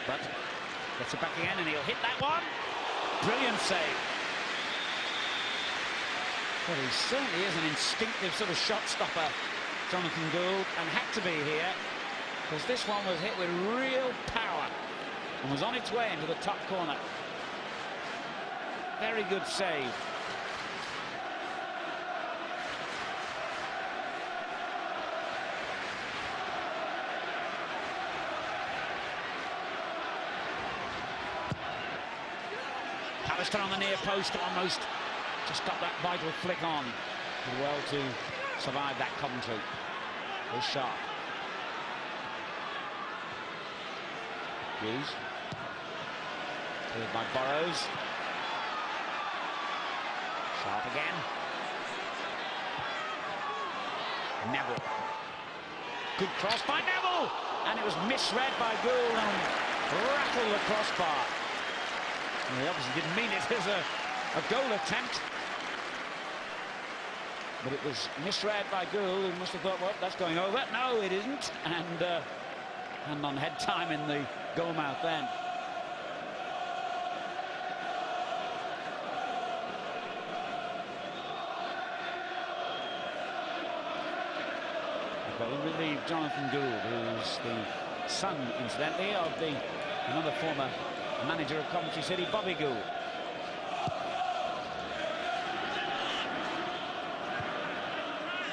A: But gets it back again, and he'll hit that one. Brilliant save. Well, he certainly is an instinctive sort of shot stopper, Jonathan Gould, and had to be here, because this one was hit with real power and was on its way into the top corner. Very good save. McAllister on the near post, almost just got that vital flick on. Did well to survive that Coventry. Here's Sharp. Hughes. Cleared by Burrows. Sharp again. Neville. Good cross by Neville, and it was misread by Gould and rattled the crossbar. And he obviously didn't mean it as a goal attempt, but it was misread by Gould, who must have thought, well, that's going over. No, it isn't, and hand on head time in the goal mouth then. But we relieve Jonathan Gould, who's the son, incidentally, of another former manager of Coventry City, Bobby Gould.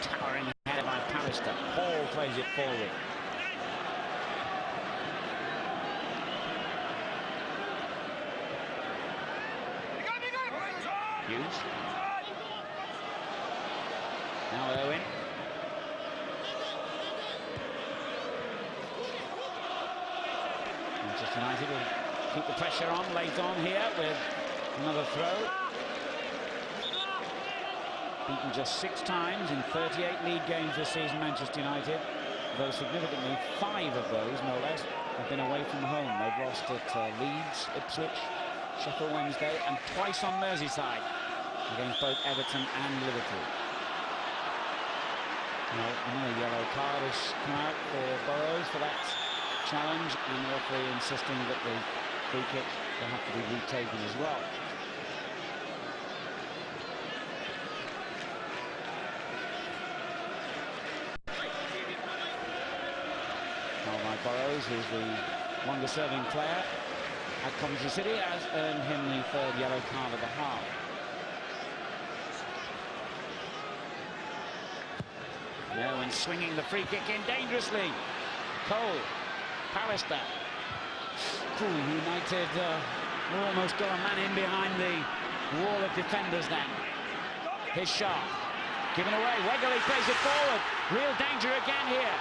A: Towering header by McAllister. Hall plays it forward. Hughes. Now Owen. Manchester United will keep the pressure on, late on here with another throw. Beaten just 6 times in 38 league games this season, Manchester United, though significantly 5 of those, no less, have been away from home. They've lost at Leeds, Ipswich, Sheffield Wednesday, and twice on Merseyside against both Everton and Liverpool. Now, another yellow card has come out for Burrows for that challenge, and the referee insisting that the free kick will have to be retaken as well. Burrows, who's the longest serving player at Coventry City, has earned him the 3rd yellow card of the half. Now, and swinging the free kick in dangerously. Cole, McAllister. United almost got a man in behind the wall of defenders then. Here's Sharp. Given away. Wegley plays it forward. Real danger again here.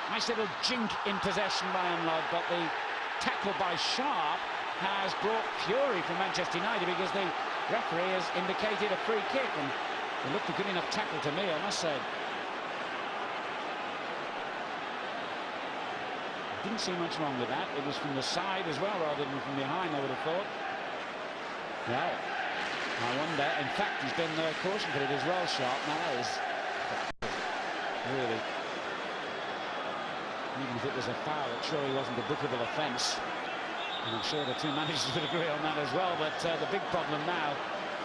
A: Nice little jink in possession by Unlove, but the tackle by Sharp has brought fury from Manchester United, because the referee has indicated a free kick, and it looked a good enough tackle to me, I must say. Didn't see much wrong with that. It was from the side as well, rather than from behind, I would have thought. Yeah, I wonder. In fact, he's been cautioned for it as well, Sharp. Now that is really... Even if it was a foul, it surely wasn't a bookable offence. And I'm sure the two managers would agree on that as well. But the big problem now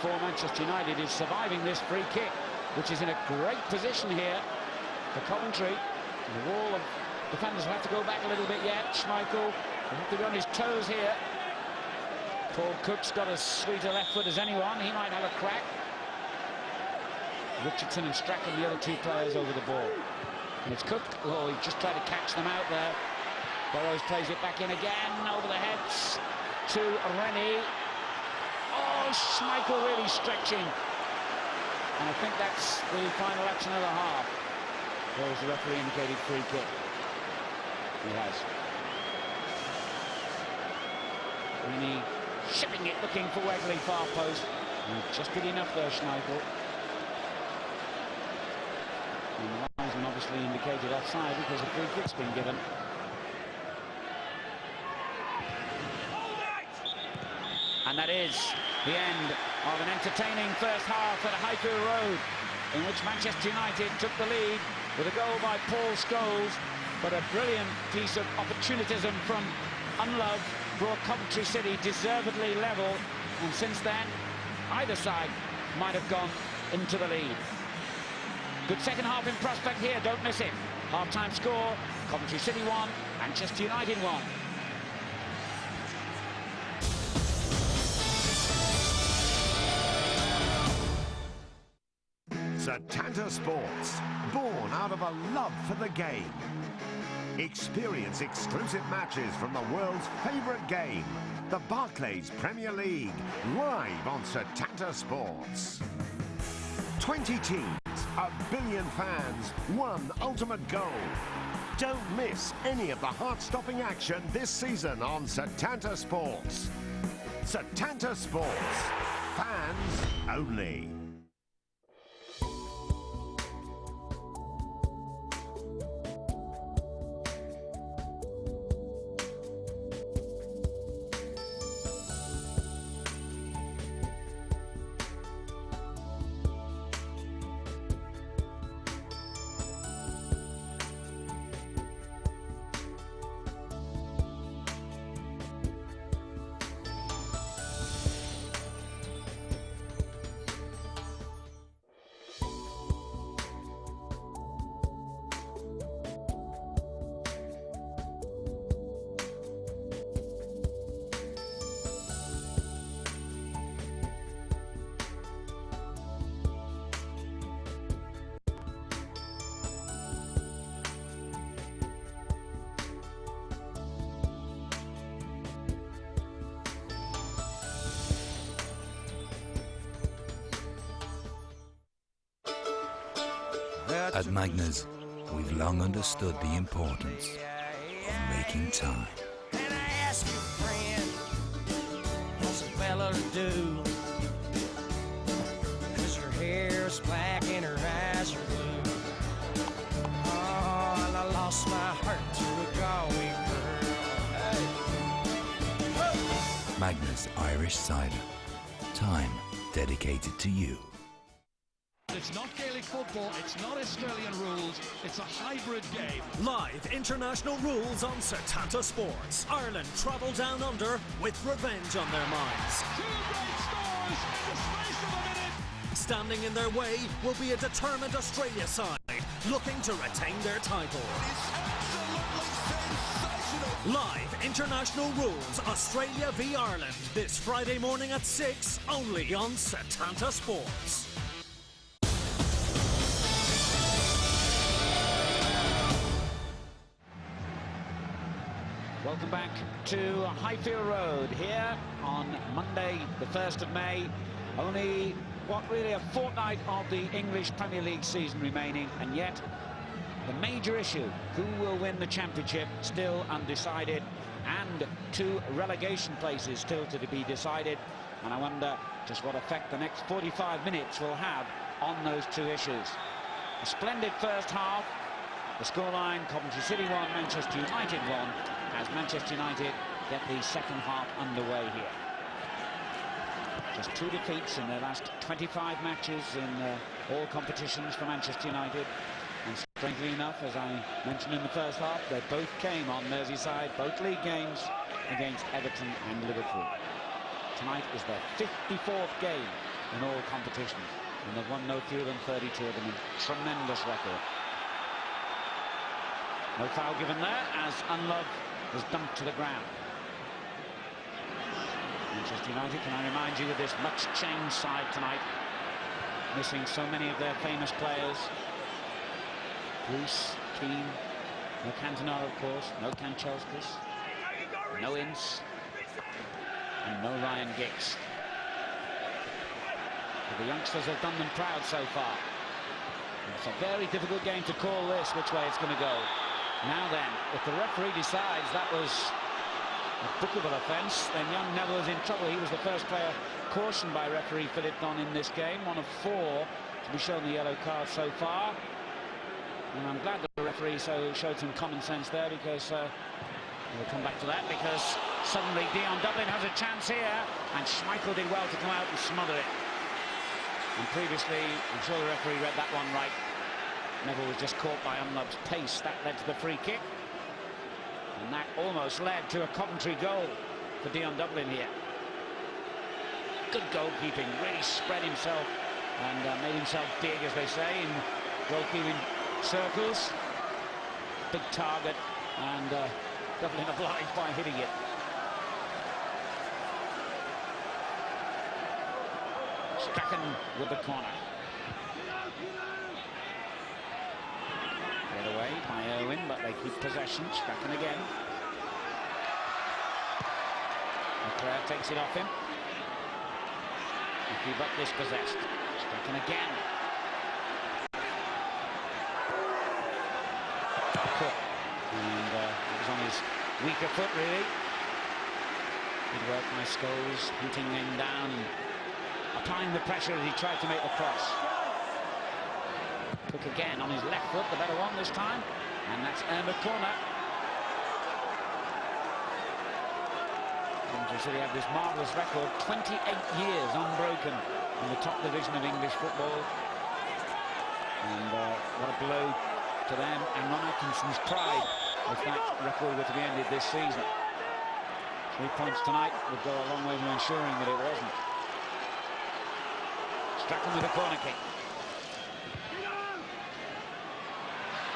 A: for Manchester United is surviving this free kick, which is in a great position here for Coventry. And the wall of defenders will have to go back a little bit yet. Schmeichel will have to be on his toes here. Paul Cook's got as sweet a left foot as anyone. He might have a crack. Richardson and Strachan, the other 2 players over the ball. And it's Cook. Oh, he just tried to catch them out there. Burrows plays it back in again, over the heads to Rennie. Oh, Schmeichel really stretching. And I think that's the final action of the half. Whereas the referee indicated free kick. He has. Rennie shipping it, looking for Wegley, far post. And just good enough there, Schmeichel. And obviously indicated offside because a free kick's been given. And that is the end of an entertaining first half at Highfield Road, in which Manchester United took the lead with a goal by Paul Scholes, but a brilliant piece of opportunism from Unlove brought Coventry City deservedly level, and since then either side might have gone into the lead. Good second half in prospect here, don't miss it. Half-time score, Coventry City 1, Manchester United 1.
B: Setanta Sports, born out of a love for the game. Experience exclusive matches from the world's favourite game, the Barclays Premier League, live on Setanta Sports. 20 teams, 1 billion fans, one ultimate goal. Don't miss any of the heart-stopping action this season on Setanta Sports. Setanta Sports, fans only.
C: At Magners, we've long understood the importance of making time.
D: And I ask you, friend, what's a fella to do? 'Cause her hair's black and her eyes are blue. Oh, and I lost my heart to a Galway girl. Hey.
C: Magners Irish Cider. Time dedicated to you.
E: It's not Gaelic football, it's not Australian rules, it's a hybrid game.
F: Live international rules on Setanta Sports. Ireland travel down under with revenge on their minds.
E: Two great scores in the space of a minute.
F: Standing in their way will be a determined Australia side looking to retain their title.
E: It's absolutely sensational.
F: Live international rules, Australia v Ireland. This Friday morning at 6, only on Setanta Sports.
A: Welcome back to Highfield Road here on Monday, the 1st of May. Only, really a fortnight of the English Premier League season remaining, and yet the major issue, who will win the championship, still undecided, and 2 relegation places still to be decided. And I wonder just what effect the next 45 minutes will have on those 2 issues. A splendid first half. The scoreline, Coventry City 1, Manchester United 1, as Manchester United get the second half underway here. Just 2 defeats in their last 25 matches in all competitions for Manchester United. And strangely enough, as I mentioned in the first half, they both came on Merseyside, both league games against Everton and Liverpool. Tonight is their 54th game in all competitions, and they've won no fewer than 32 of them. A tremendous record. No foul given there as Unlove was dumped to the ground. Manchester United, can I remind you, with this much changed side tonight, missing so many of their famous players. Bruce, Keane, no Cantona of course, no Kanchelskis, no Ince, and no Ryan Giggs. But the youngsters have done them proud so far. It's a very difficult game to call this, which way it's going to go. Now then, if the referee decides that was a bookable offence, then young Neville is in trouble. He was the first player cautioned by referee Philip Don in this game, one of 4 to be shown the yellow card so far. And I'm glad that the referee showed some common sense there, because we'll come back to that, because suddenly Dion Dublin has a chance here, and Schmeichel did well to come out and smother it. And previously, I'm sure the referee read that one right. Neville was just caught by Unlove's pace. That led to the free kick. And that almost led to a Coventry goal for Dion Dublin here. Good goalkeeping, really spread himself and made himself big, as they say, in goalkeeping circles. Big target, and Dublin obliged by hitting it. Strachan with the corner. Get away by Irwin, but they keep possession. Strachan again. Leclerc takes it off him. Mickey but dispossessed. Stricken again. Cook. And it was on his weaker foot, really. Good work by Scholes, hunting him down and applying the pressure as he tried to make the cross. Cook again on his left foot, the better one this time. And that's earned a corner. Coventry City have this marvellous record, 28 years unbroken in the top division of English football. And what a blow to them and Ron Atkinson's pride if that record were to be ended this season. 3 points tonight would go a long way to ensuring that it wasn't. Strachan with a corner kick.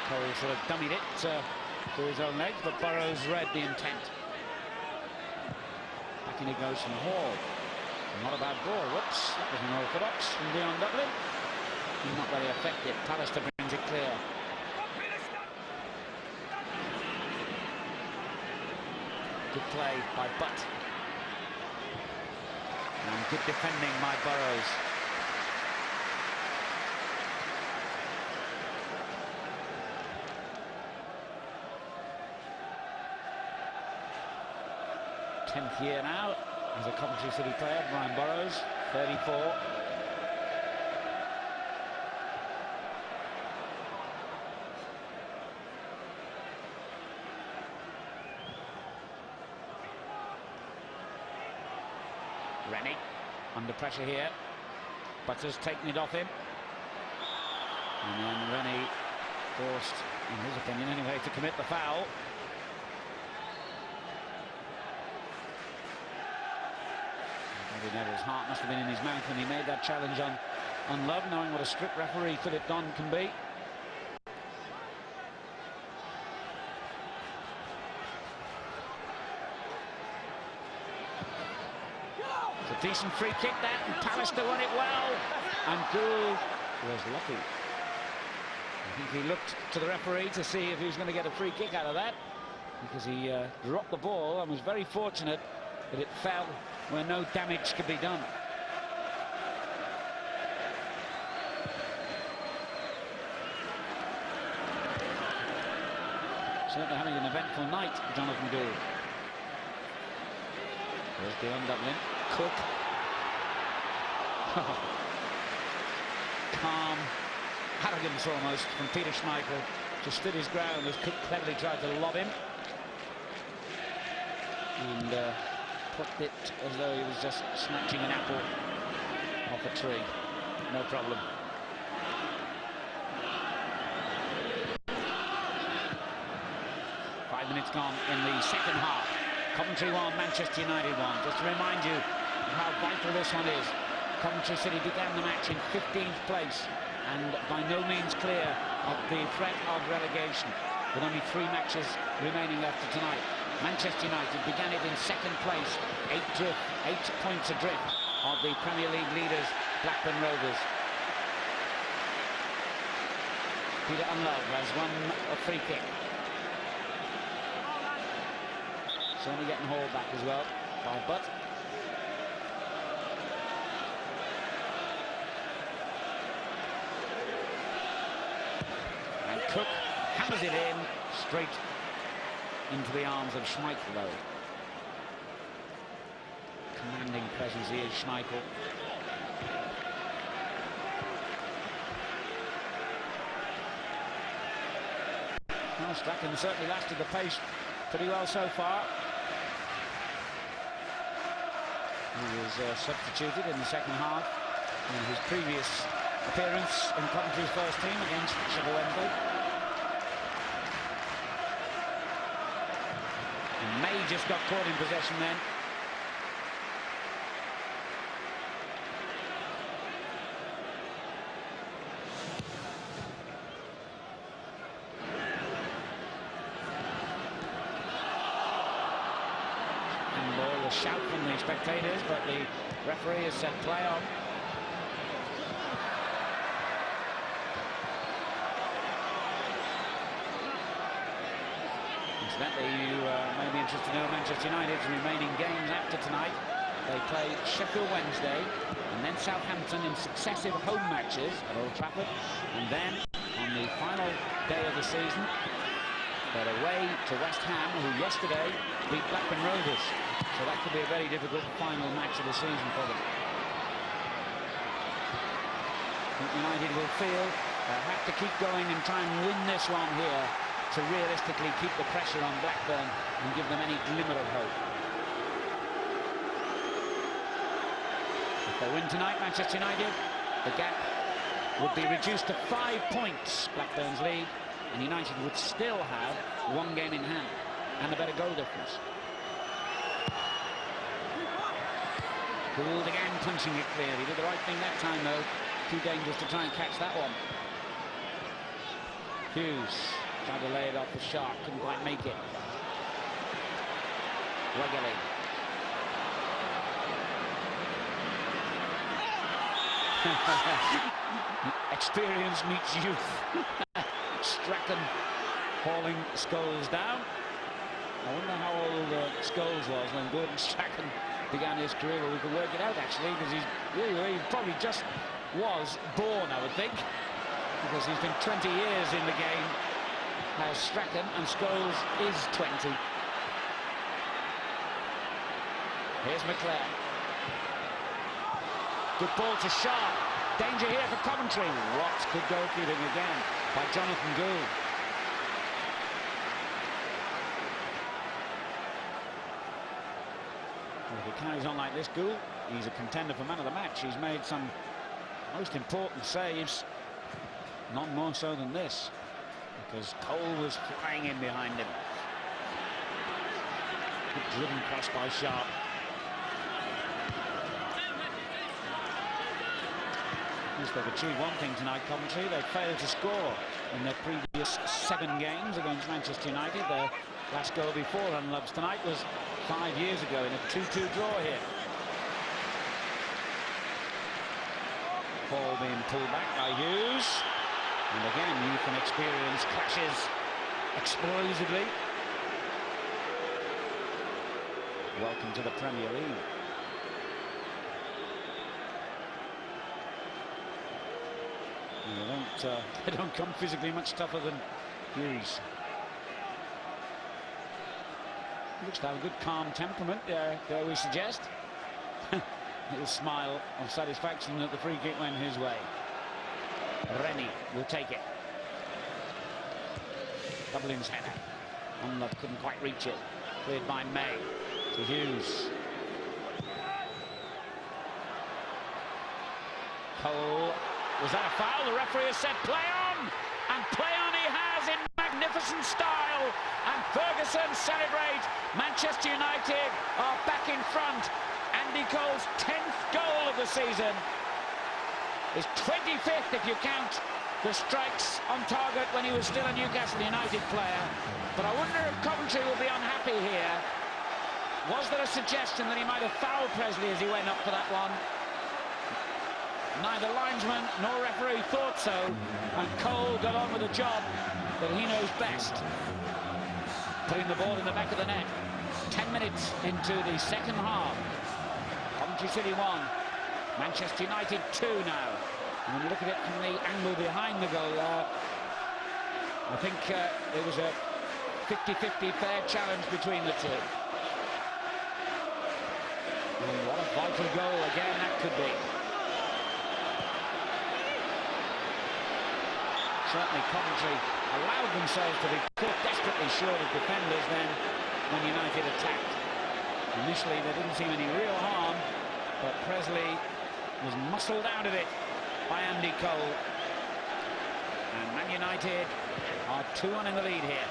A: Cole sort of dummied it through his own legs, but Burrows read the intent. Back in he goes from Hall. Not a bad ball. Whoops, that was unorthodox from Dion Dublin. He's not very effective. Pallister brings it clear. Good play by Butt. And good defending by Burrows. Tenth year now as a Coventry City player, Brian Burrows, 34. Rennie under pressure here. Butter's taking it off him. And then Rennie forced, in his opinion anyway, to commit the foul. Maybe Neville's heart must have been in his mouth when he made that challenge on Love, knowing what a strict referee Philip Don can be. It's a decent free kick that, and Pallister won it well. And Gould was lucky. I think he looked to the referee to see if he was going to get a free kick out of that, because he dropped the ball and was very fortunate that it fell where no damage could be done. Certainly having an eventful night, Jonathan Gould. There's Dion Dublin. Cook. Calm arrogance almost from Peter Schmeichel. Just stood his ground as Cook cleverly tried to lob him. And plucked it as though he was just snatching an apple off a tree. No problem. Five minutes gone in the second half. Coventry 1, Manchester United 1. Just to remind you how vital this one is. Coventry City began the match in 15th place and by no means clear of the threat of relegation, with only 3 matches remaining after tonight. Manchester United began it in second place, 8 points adrift of the Premier League leaders, Blackburn Rovers. Peter Unlove has won a free kick. Certainly getting hauled back as well by Butt. And Cook hammers it in straight into the arms of Schmeichel, though. Commanding presence here, Schmeichel. Well, Strachan certainly lasted the pace pretty well so far. He was substituted in the second half in his previous appearance in Coventry's first team against Sheffield Wednesday. And May just got caught in possession then. A shout from the spectators, but the referee has said play on. Incidentally, you may be interested to know Manchester United's remaining games after tonight. They play Sheffield Wednesday and then Southampton in successive home matches at Old Trafford. And then on the final day of the season, they're away to West Ham, who yesterday beat Blackburn Rovers. So that could be a very difficult final match of the season for them. I think United will feel they have to keep going and try and win this one here to realistically keep the pressure on Blackburn and give them any glimmer of hope. If they win tonight, Manchester United, the gap would be reduced to 5 points, Blackburn's lead, and United would still have one game in hand and a better goal difference. Gould again punching it clear. He did the right thing that time, though. Too dangerous to try and catch that one. Hughes tried to lay it off the shark, couldn't quite make it. Regularly. Experience meets youth. Strachan hauling Scholes down. I wonder how old Scholes was when Gordon Strachan began his career. Well, we could work it out actually, because he probably just was born, I would think, because he's been 20 years in the game as Strachan, and Scholes is 20. Here's McClare. Good ball to Sharp. Danger here for Coventry. What good goalkeeping again by Jonathan Gould. Well, if he carries on like this, Gould, he's a contender for man of the match. He's made some most important saves, none more so than this, because Cole was flying in behind him. Good driven cross by Sharp. They've achieved one thing tonight, Coventry. They failed to score in their previous 7 games against Manchester United. Their last goal before Unloves tonight was 5 years ago in a 2-2 draw here. Ball being pulled back by Hughes. And again, youth and experience clashes explosively. Welcome to the Premier League. They don't come physically much tougher than Hughes. Looks to have a good calm temperament, dare we suggest. Little smile of satisfaction that the free kick went his way. Rennie will take it. Dublin's header. Unlove couldn't quite reach it. Cleared by May to Hughes. Cole. Was that a foul? The referee has said play on, and play on he has in magnificent style. And Ferguson celebrates. Manchester United are back in front. Andy Cole's 10th goal of the season. His 25th if you count the strikes on target when he was still a Newcastle United player. But I wonder if Coventry will be unhappy here. Was there a suggestion that he might have fouled Presley as he went up for that one? Neither linesman nor referee thought so, and Cole got on with the job that he knows best. Putting the ball in the back of the net. 10 minutes into the second half. Coventry City 1, Manchester United 2 now. And when you look at it from the angle behind the goal there, I think it was a 50-50 fair challenge between the two. And what a vital goal again that could be. Certainly Coventry allowed themselves to be caught desperately short of defenders then when United attacked. Initially there didn't seem any real harm, but Presley was muscled out of it by Andy Cole. And Man United are 2-1 in the lead here.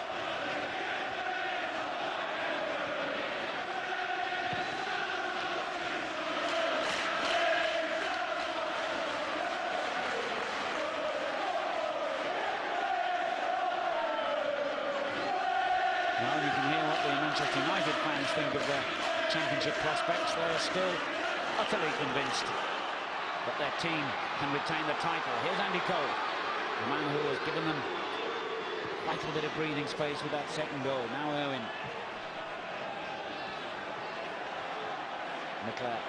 A: Well, you can hear what the Manchester United fans think of their championship prospects. They're still utterly convinced that their team can retain the title. Here's Andy Cole, the man who has given them vital bit of breathing space with that second goal. Now Irwin. Leclerc.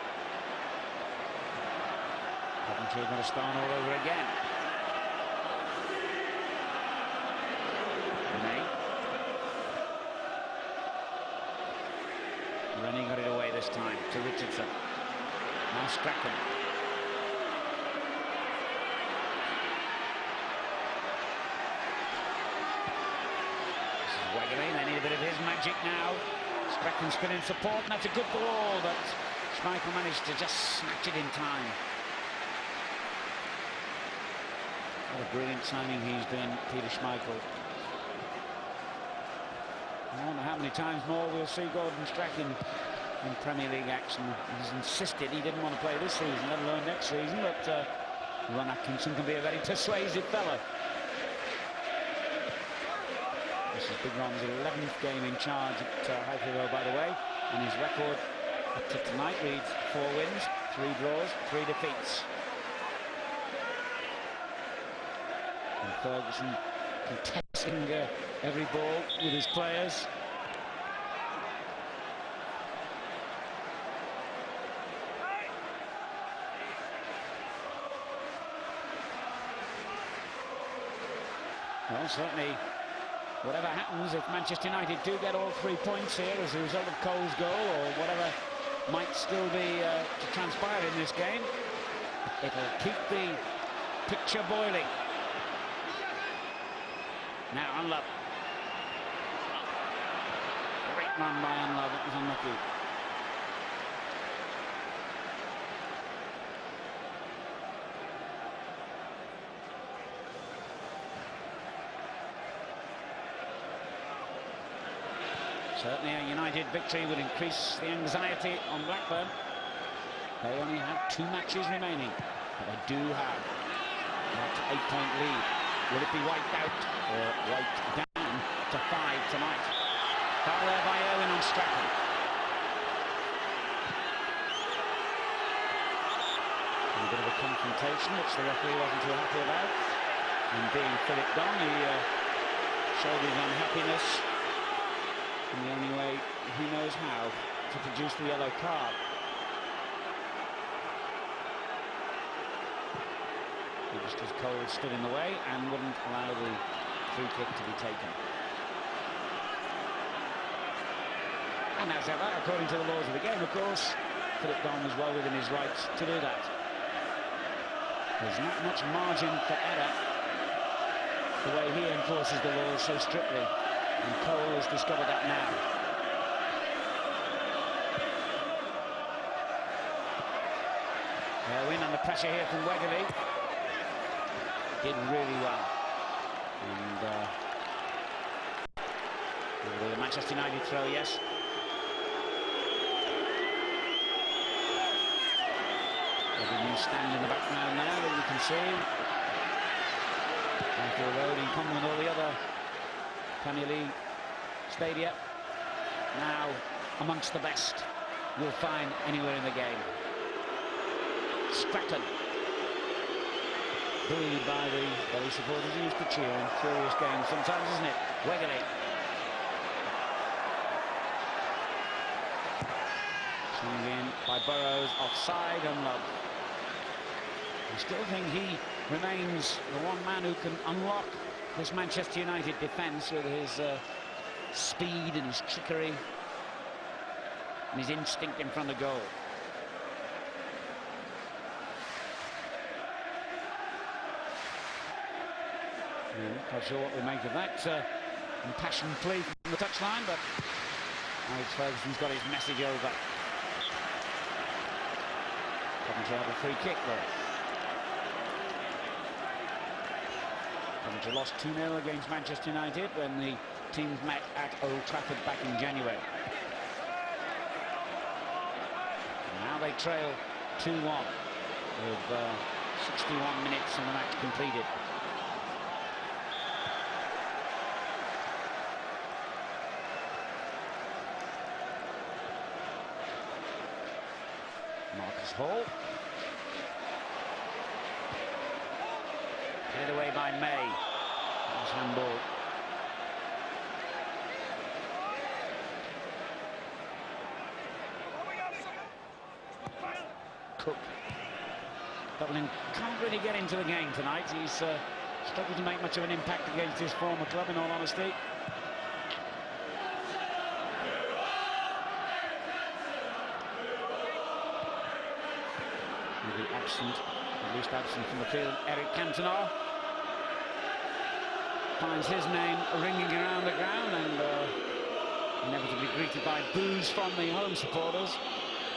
A: Coventry are going to start all over again. Rennie got it away this time to Richardson. Now Strachan. This is Wegley. They need a bit of his magic now. Strachan's been in support, and that's a good ball, but Schmeichel managed to just snatch it in time. What a brilliant signing he's been, Peter Schmeichel. I wonder how many times more we'll see Gordon Strachan in Premier League action. He's insisted he didn't want to play this season, let alone next season, but Ron Atkinson can be a very persuasive fellow. This is Big Ron's 11th game in charge at Highfield, by the way, and his record up to tonight reads 4 wins, 3 draws, 3 defeats. And Ferguson contesting every ball with his players. Well, certainly, whatever happens, if Manchester United do get all 3 points here as a result of Cole's goal, or whatever might still be to transpire in this game, it'll keep the picture boiling. Now Unlove. Great run by Unlove, it was unlucky. Certainly a United victory would increase the anxiety on Blackburn. They only have 2 matches remaining, but they do have that 8-point lead. Will it be wiped out or wiped down to 5 tonight? Foul there by Irwin on Strachan. And a bit of a confrontation, which the referee wasn't too happy about. And being Philip Don, he showed his unhappiness in the only way he knows how to produce the yellow card. Just as Cole stood in the way and wouldn't allow the free kick to be taken. And as ever, according to the laws of the game, of course, Philip Don was well within his rights to do that. There's not much margin for error the way he enforces the laws so strictly, and Cole has discovered that now. Irwin under pressure here from Wegley. Did really well, and the Manchester United throw, yes. There's a new stand in the background now that you can see. Anfield Road in common with all the other Premier League stadia. Now amongst the best you'll find anywhere in the game. Strachan. Buoyed by the very supporters who used to cheer in curious games sometimes, isn't it? Wegley. Swung in by Burrows, offside, Unlove. I still think he remains the one man who can unlock this Manchester United defence with his speed and his trickery and his instinct in front of goal. Not sure what we make of that impassioned plea from the touchline, but Alex Ferguson's got his message over. Coventry have a free kick there. Coventry lost 2-0 against Manchester United when the teams met at Old Trafford back in January. And now they trail 2-1 with 61 minutes and the match completed. Marcus Hall. Headed away by May. That was handball Dublin can't really get into the game tonight. He's struggled to make much of an impact against his former club, in all honesty. Maybe absent, at least absent from the field, Eric Cantona finds his name ringing around the ground and inevitably greeted by boos from the home supporters.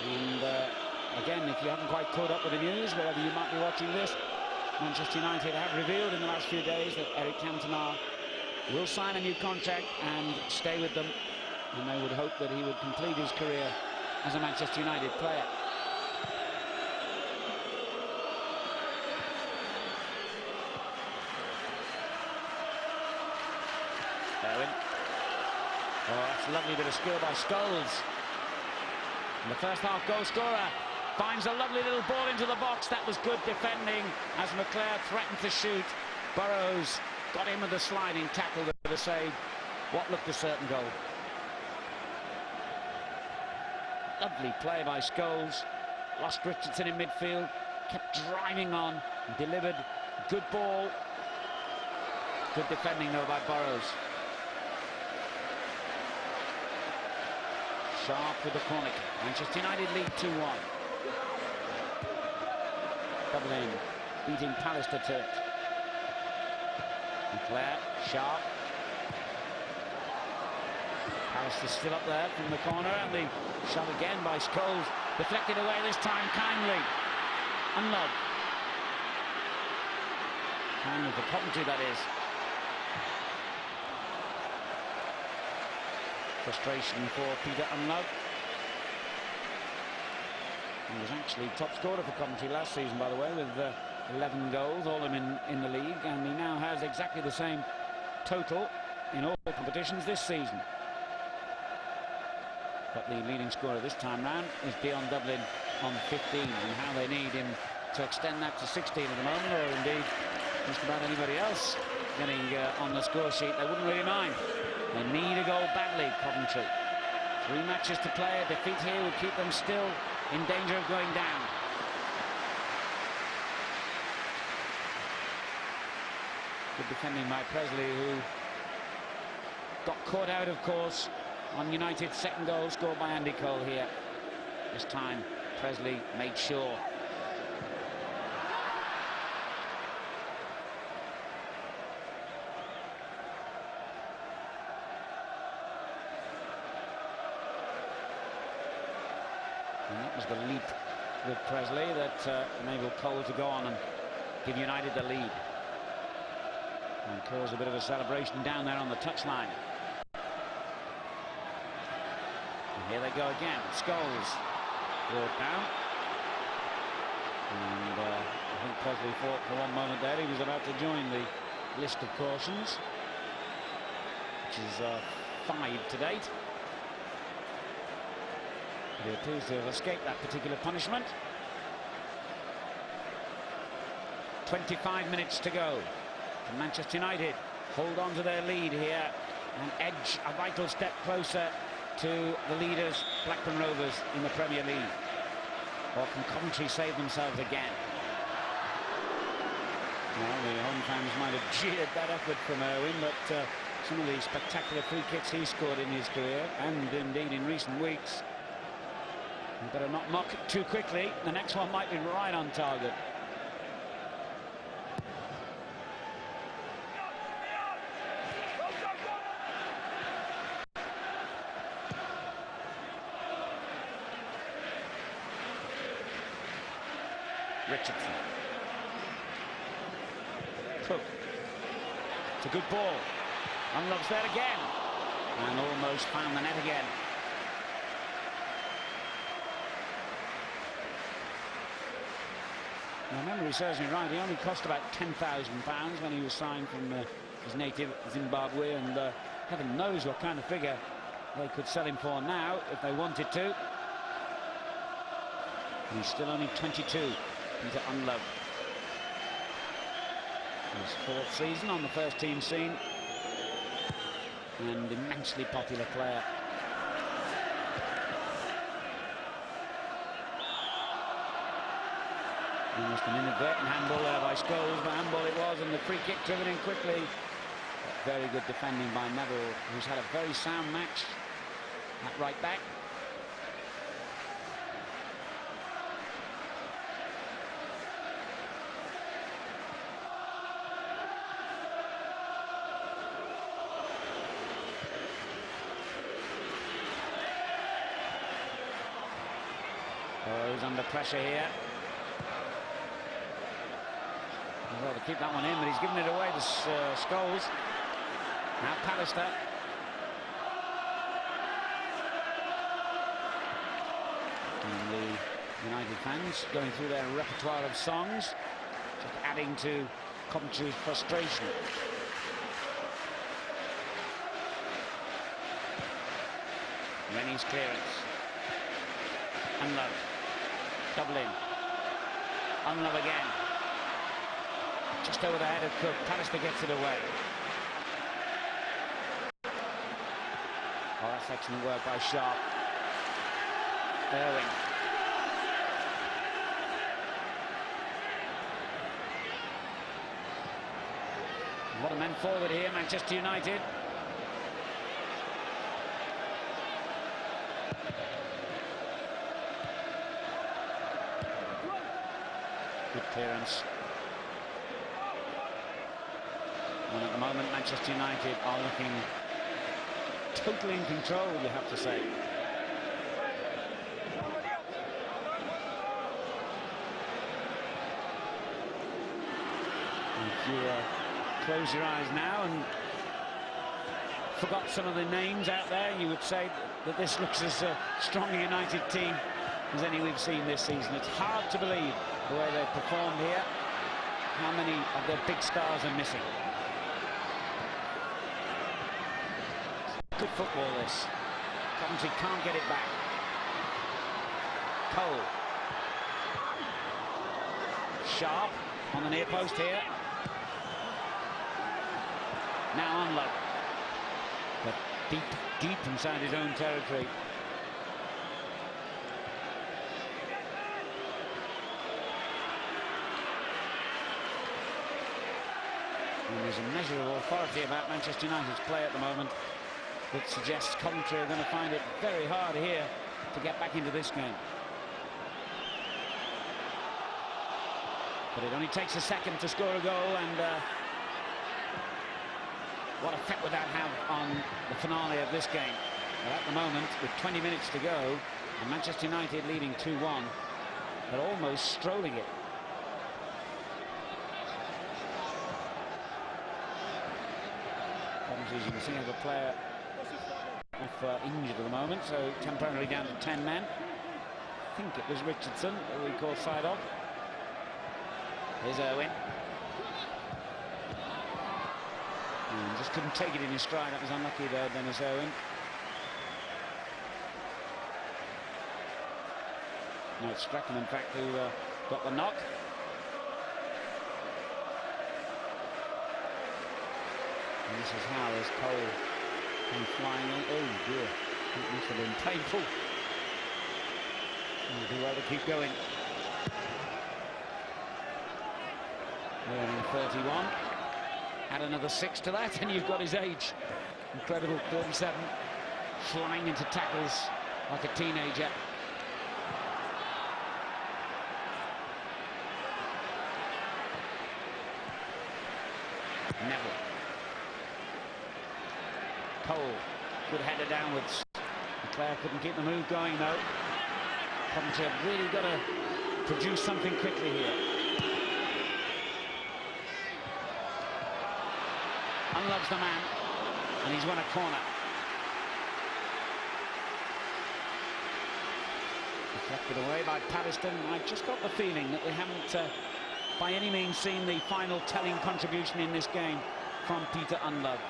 A: And again, if you haven't quite caught up with the news, wherever you might be watching this, Manchester United have revealed in the last few days that Eric Cantona will sign a new contract and stay with them, and they would hope that he would complete his career as a Manchester United player. Owen. Oh, that's a lovely bit of skill by Scholes. And the first half goal scorer finds a lovely little ball into the box. That was good defending as McClair threatened to shoot. Burrows got him with a sliding tackle with a save. What looked a certain goal. Lovely play by Scholes. Lost Richardson in midfield. Kept driving on. Delivered. Good ball. Good defending though by Burrows. Sharp with the corner. Manchester United lead 2-1. Dublin beating Palace to it. McClair, Sharp. Palace is still up there from the corner, and the shot again by Scholes. Deflected away this time kindly. Unlove. Kindly for Coventry, that is. Frustration for Peter Unlove. He was actually top scorer for Coventry last season, by the way, with 11 goals, all of them in the league, and he now has exactly the same total in all competitions this season. But the leading scorer this time round is Dion Dublin on 15, and how they need him to extend that to 16 at the moment, or indeed just about anybody else getting on the score sheet, they wouldn't really mind. They need a goal badly, Coventry. 3 matches to play. A defeat here would keep them still in danger of going down. Good defending by Presley, who got caught out, of course, on United's second goal scored by Andy Cole here. This time, Presley made sure. And that was the leap with Presley that enabled Cole to go on and give United the lead. And cause a bit of a celebration down there on the touchline. And here they go again. Scholes brought down. And I think Presley thought for one moment there he was about to join the list of cautions, which is 5 to date. He appears to have escaped that particular punishment. 25 minutes to go. And Manchester United hold on to their lead here and edge a vital step closer to the leaders, Blackburn Rovers, in the Premier League. Or can Coventry save themselves again? Well, the home fans might have jeered that effort from Irwin, but some of the spectacular free kicks he scored in his career, and indeed in recent weeks, you better not knock it too quickly. The next one might be right on target. Richardson. Cook. It's a good ball. Unlove's there again. And almost found the net again. My memory serves me right, he only cost about £10,000 when he was signed from his native Zimbabwe, and heaven knows what kind of figure they could sell him for now if they wanted to. And he's still only 22, Peter Unlove. His 4th season on the first team scene, and immensely popular player. Almost an inadvertent handball there by Scholes, but handball it was, and the free kick driven in quickly. But very good defending by Neville, who's had a very sound match at right back. Oh, he's under pressure here. Well, to keep that one in, but he's given it away to Scholes. Now Pallister. And the United fans going through their repertoire of songs, just adding to Coventry's frustration. Rennie's clearance. Unlove. Double in. Unlove again. Just over the head of Cook. Pallister gets it away. Oh, that's excellent work by Sharp. Irwin. A lot of men forward here, Manchester United. Good clearance. And at the moment, Manchester United are looking totally in control, you have to say. If you close your eyes now and forgot some of the names out there, you would say that this looks as strong a United team as any we've seen this season. It's hard to believe the way they've performed here, how many of their big stars are missing. Good football, this. Coventry can't get it back. Cole. Sharp on the near post here. Now Unlock. But deep inside his own territory. And there's a measure of authority about Manchester United's play at the moment that suggests Coventry are going to find it very hard here to get back into this game. But it only takes a second to score a goal, and what effect would that have on the finale of this game? Well, at the moment, with 20 minutes to go, and Manchester United leading 2-1, they're almost strolling it. Coventry, as you can see, has a player injured at the moment, so temporarily down to 10 men. I think it was Richardson that we called side off. Here's Irwin. And just couldn't take it in his stride. That was unlucky there, Dennis Irwin. No, it's Strachan, in fact, who got the knock. And this is how, as Cole came flying in. Oh dear, it must have been painful. And do well to keep going. Wearing 31. Add another 6 to that, and you've got his age. Incredible, 37. Flying into tackles like a teenager. Neville. Cole, good header downwards. Clare couldn't keep the move going though. Coventry have really got to produce something quickly here. Unloves the man, and he's won a corner. Deflected away by Patterson. I've just got the feeling that we haven't by any means seen the final telling contribution in this game from Peter Unlove.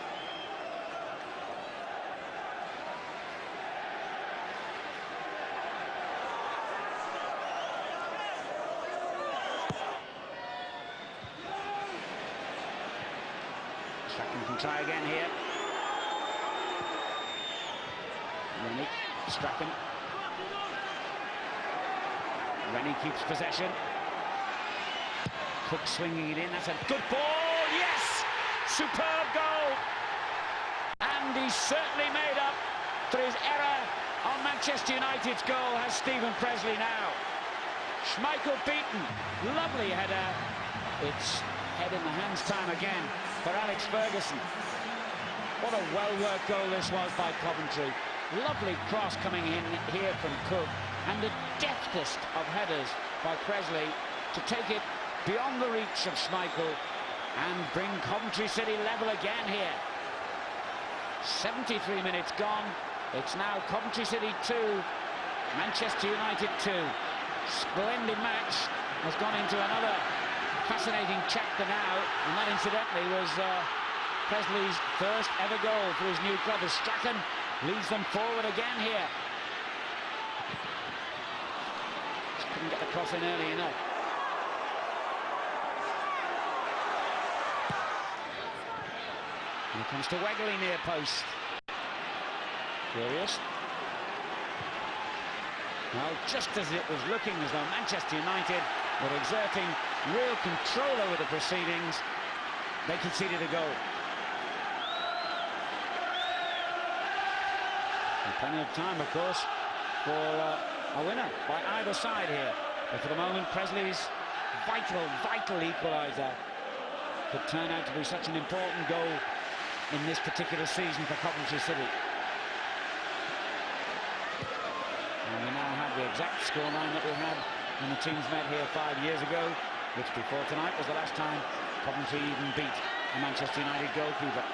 A: Strachan can try again here. Rennie, Strachan. Rennie keeps possession. Cook swinging it in. That's a good ball. Yes! Superb goal. And he's certainly made up for his error on Manchester United's goal, has Stephen Presley now. Schmeichel beaten. Lovely header. It's head in the hands time again for Alex Ferguson. What a well-worked goal this was by Coventry. Lovely cross coming in here from Cook, and the deftest of headers by Presley to take it beyond the reach of Schmeichel and bring Coventry City level again here. 73 minutes gone. It's now Coventry City 2, Manchester United 2. Splendid match has gone into another fascinating chapter now, and that incidentally was Presley's first ever goal for his new club as Strachan leads them forward again here. Just couldn't get the cross in early enough. Here comes to Wegley near post. Curious. Well, just as it was looking as though Manchester United were exerting real control over the proceedings, they conceded a goal. And plenty of time, of course, for a winner by either side here. But for the moment, Presley's vital equaliser could turn out to be such an important goal in this particular season for Coventry City. And we now have the exact scoreline that we had when the teams met here 5 years ago, which before tonight was the last time Coventry even beat a Manchester United goalkeeper.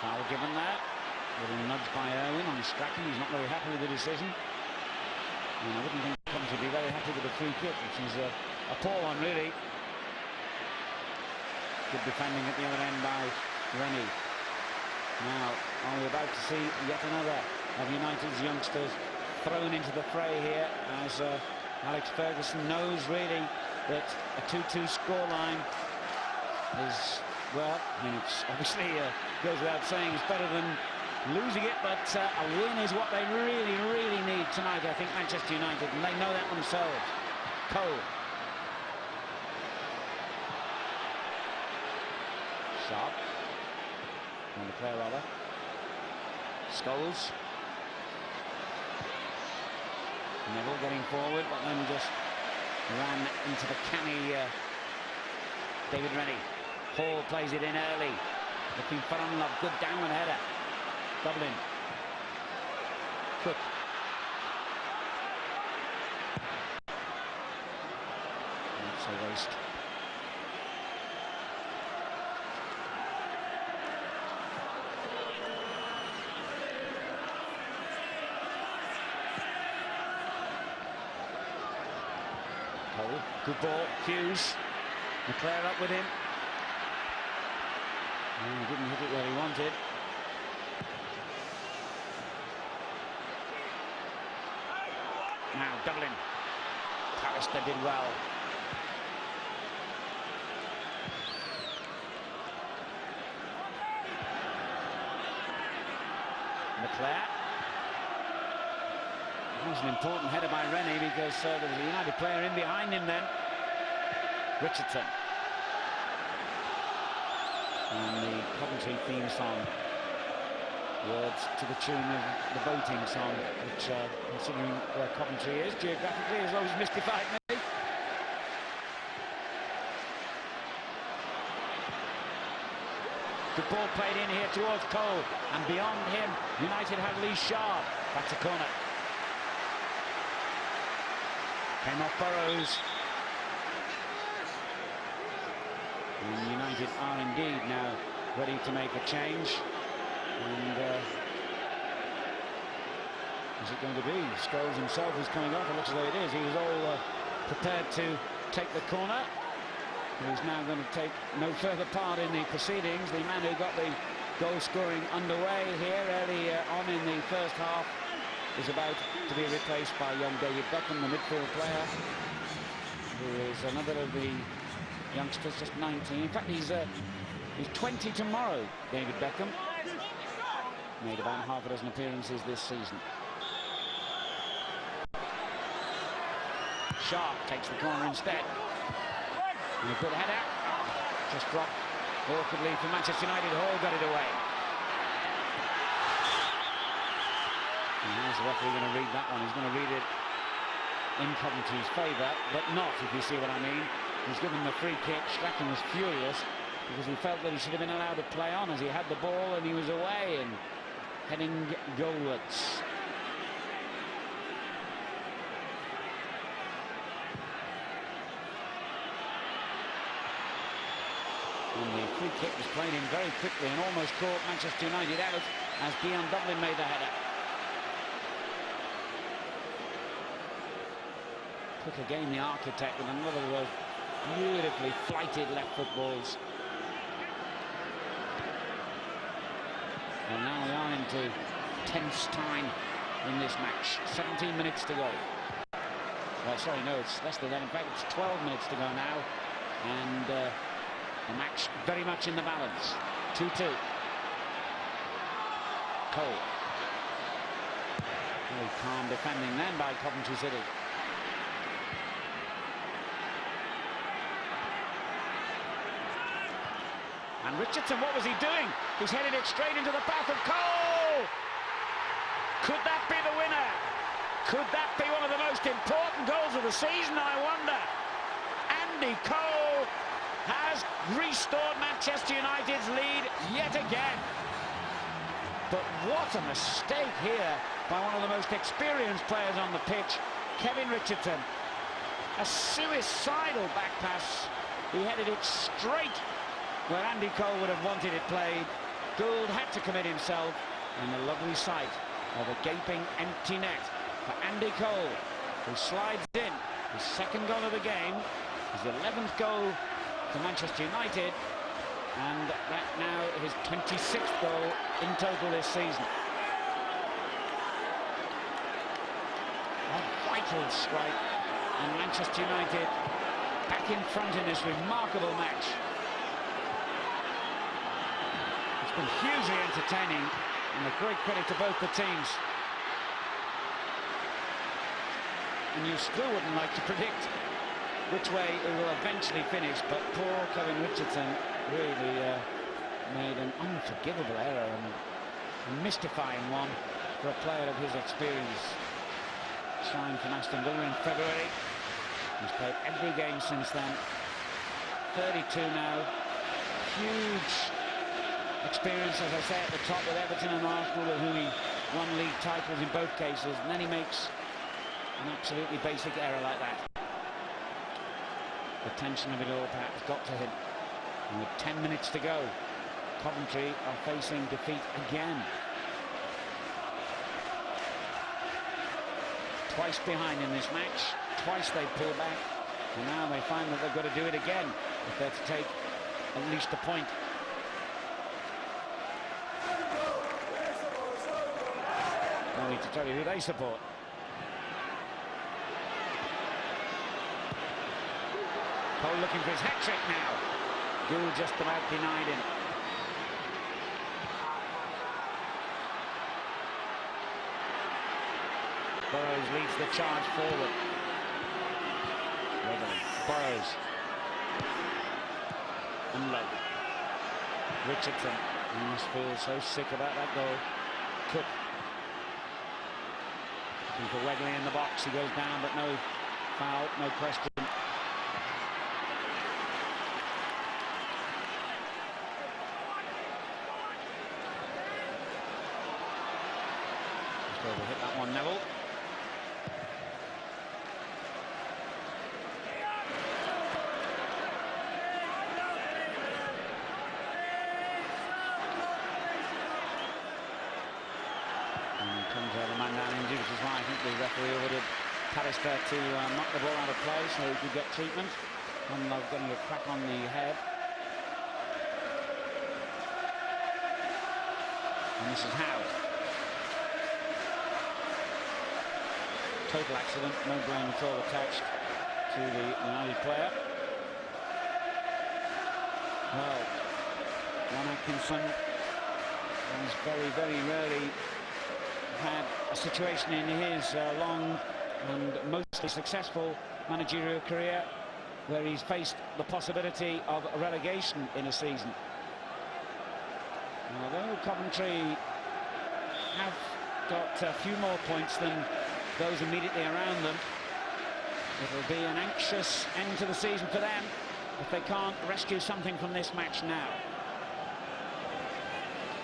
A: Foul given there. Little nudge by Irwin on Strachan. He's not very happy with the decision. And I wouldn't think Coventry would be very happy with the free kick, which is a poor one, really. Good defending at the other end by Rennie. Now, are we about to see yet another of United's youngsters thrown into the fray here, as Alex Ferguson knows, really, that a 2-2 scoreline is, well, I mean, it's obviously goes without saying, it's better than losing it, but a win is what they really need tonight, I think, Manchester United, and they know that themselves. Cole. Sharp. On the player, rather. Scholes. Neville getting forward, but then just ran into the canny David Rennie. Hall plays it in early. Looking for unlove. Good downward header. Dublin. Cook. That's a waste. Cole. Good ball. Hughes. McClare up with him. He didn't hit it where he wanted. Now Dublin. Pallister did well. McClare. That was an important header by Rennie, because there was a United player in behind him then. Richardson. And the Coventry theme song, words to the tune of the boating song, which, considering where Coventry is geographically, has always mystified me. Good ball played in here towards Cole, and beyond him, United have Lee Sharp. That's a corner. Came off Burrows. And United are indeed now ready to make a change. And is it going to be? Scholes himself is coming off. It looks as though it is. He was all prepared to take the corner. He's now going to take no further part in the proceedings. The man who got the goal scoring underway here early on in the first half is about to be replaced by young David Beckham, the midfield player, who is another of the youngsters, just 19. In fact, he's He's 20 tomorrow, David Beckham. Made about half a dozen appearances this season. Sharp takes the corner instead. And a good header. Just dropped awkwardly for Manchester United. Hall got it away. And how's the referee going to read that one? He's going to read it in Coventry's favour, but not, if you see what I mean. He's given the free kick. Strachan was furious because he felt that he should have been allowed to play on as he had the ball and he was away and heading goalwards. And the free kick was played in very quickly and almost caught Manchester United out as Dion Dublin made the header. Took again the architect with another of those beautifully flighted left foot balls. And now we are into tense time in this match. 17 minutes to go. Well, sorry, no, it's less than that. In fact, it's 12 minutes to go now. And the match very much in the balance. 2-2. Cole. Very calm defending then by Coventry City. And Richardson, what was he doing? He's headed it straight into the path of Cole! Could that be the winner? Could that be one of the most important goals of the season, I wonder? Andy Cole has restored Manchester United's lead yet again. But what a mistake here by one of the most experienced players on the pitch, Kevin Richardson. A suicidal back pass. He headed it straight where Andy Cole would have wanted it played. Gould had to commit himself, and a lovely sight of a gaping empty net for Andy Cole, who slides in his second goal of the game, his 11th goal for Manchester United, and that now his 26th goal in total this season. A vital strike, and Manchester United back in front in this remarkable match. Been hugely entertaining, and a great credit to both the teams. And you still wouldn't like to predict which way it will eventually finish, but poor Kevin Richardson really made an unforgivable error and a mystifying one for a player of his experience. Signed from Aston Villa in February. He's played every game since then. 32 now. Huge experience, as I say, at the top with Everton and Arsenal, with whom he won league titles in both cases, and then he makes an absolutely basic error like that. The tension of it all perhaps got to him. And with 10 minutes to go, Coventry are facing defeat again. Twice behind in this match, twice they pull back, and now they find that they've got to do it again if they're to take at least a point. No need to tell you who they support. Cole looking for his hat-trick now. Gould just about denied him. Burrows leads the charge forward. Burrows. And low. Richardson. He must feel so sick about that goal. Cook. Looking for Wegley in the box. He goes down, but no foul, no question. Just overhit that one, Neville. The man down injured, which is why I think the referee ordered Pallister to knock the ball out of play so he could get treatment. And they're getting a crack on the head. And this is how. Total accident, no blame at all attached to the United player. Well, Ron Atkinson has very, very rarely had a situation in his long and mostly successful managerial career where he's faced the possibility of relegation in a season. Although Coventry have got a few more points than those immediately around them, it'll be an anxious end to the season for them if they can't rescue something from this match now.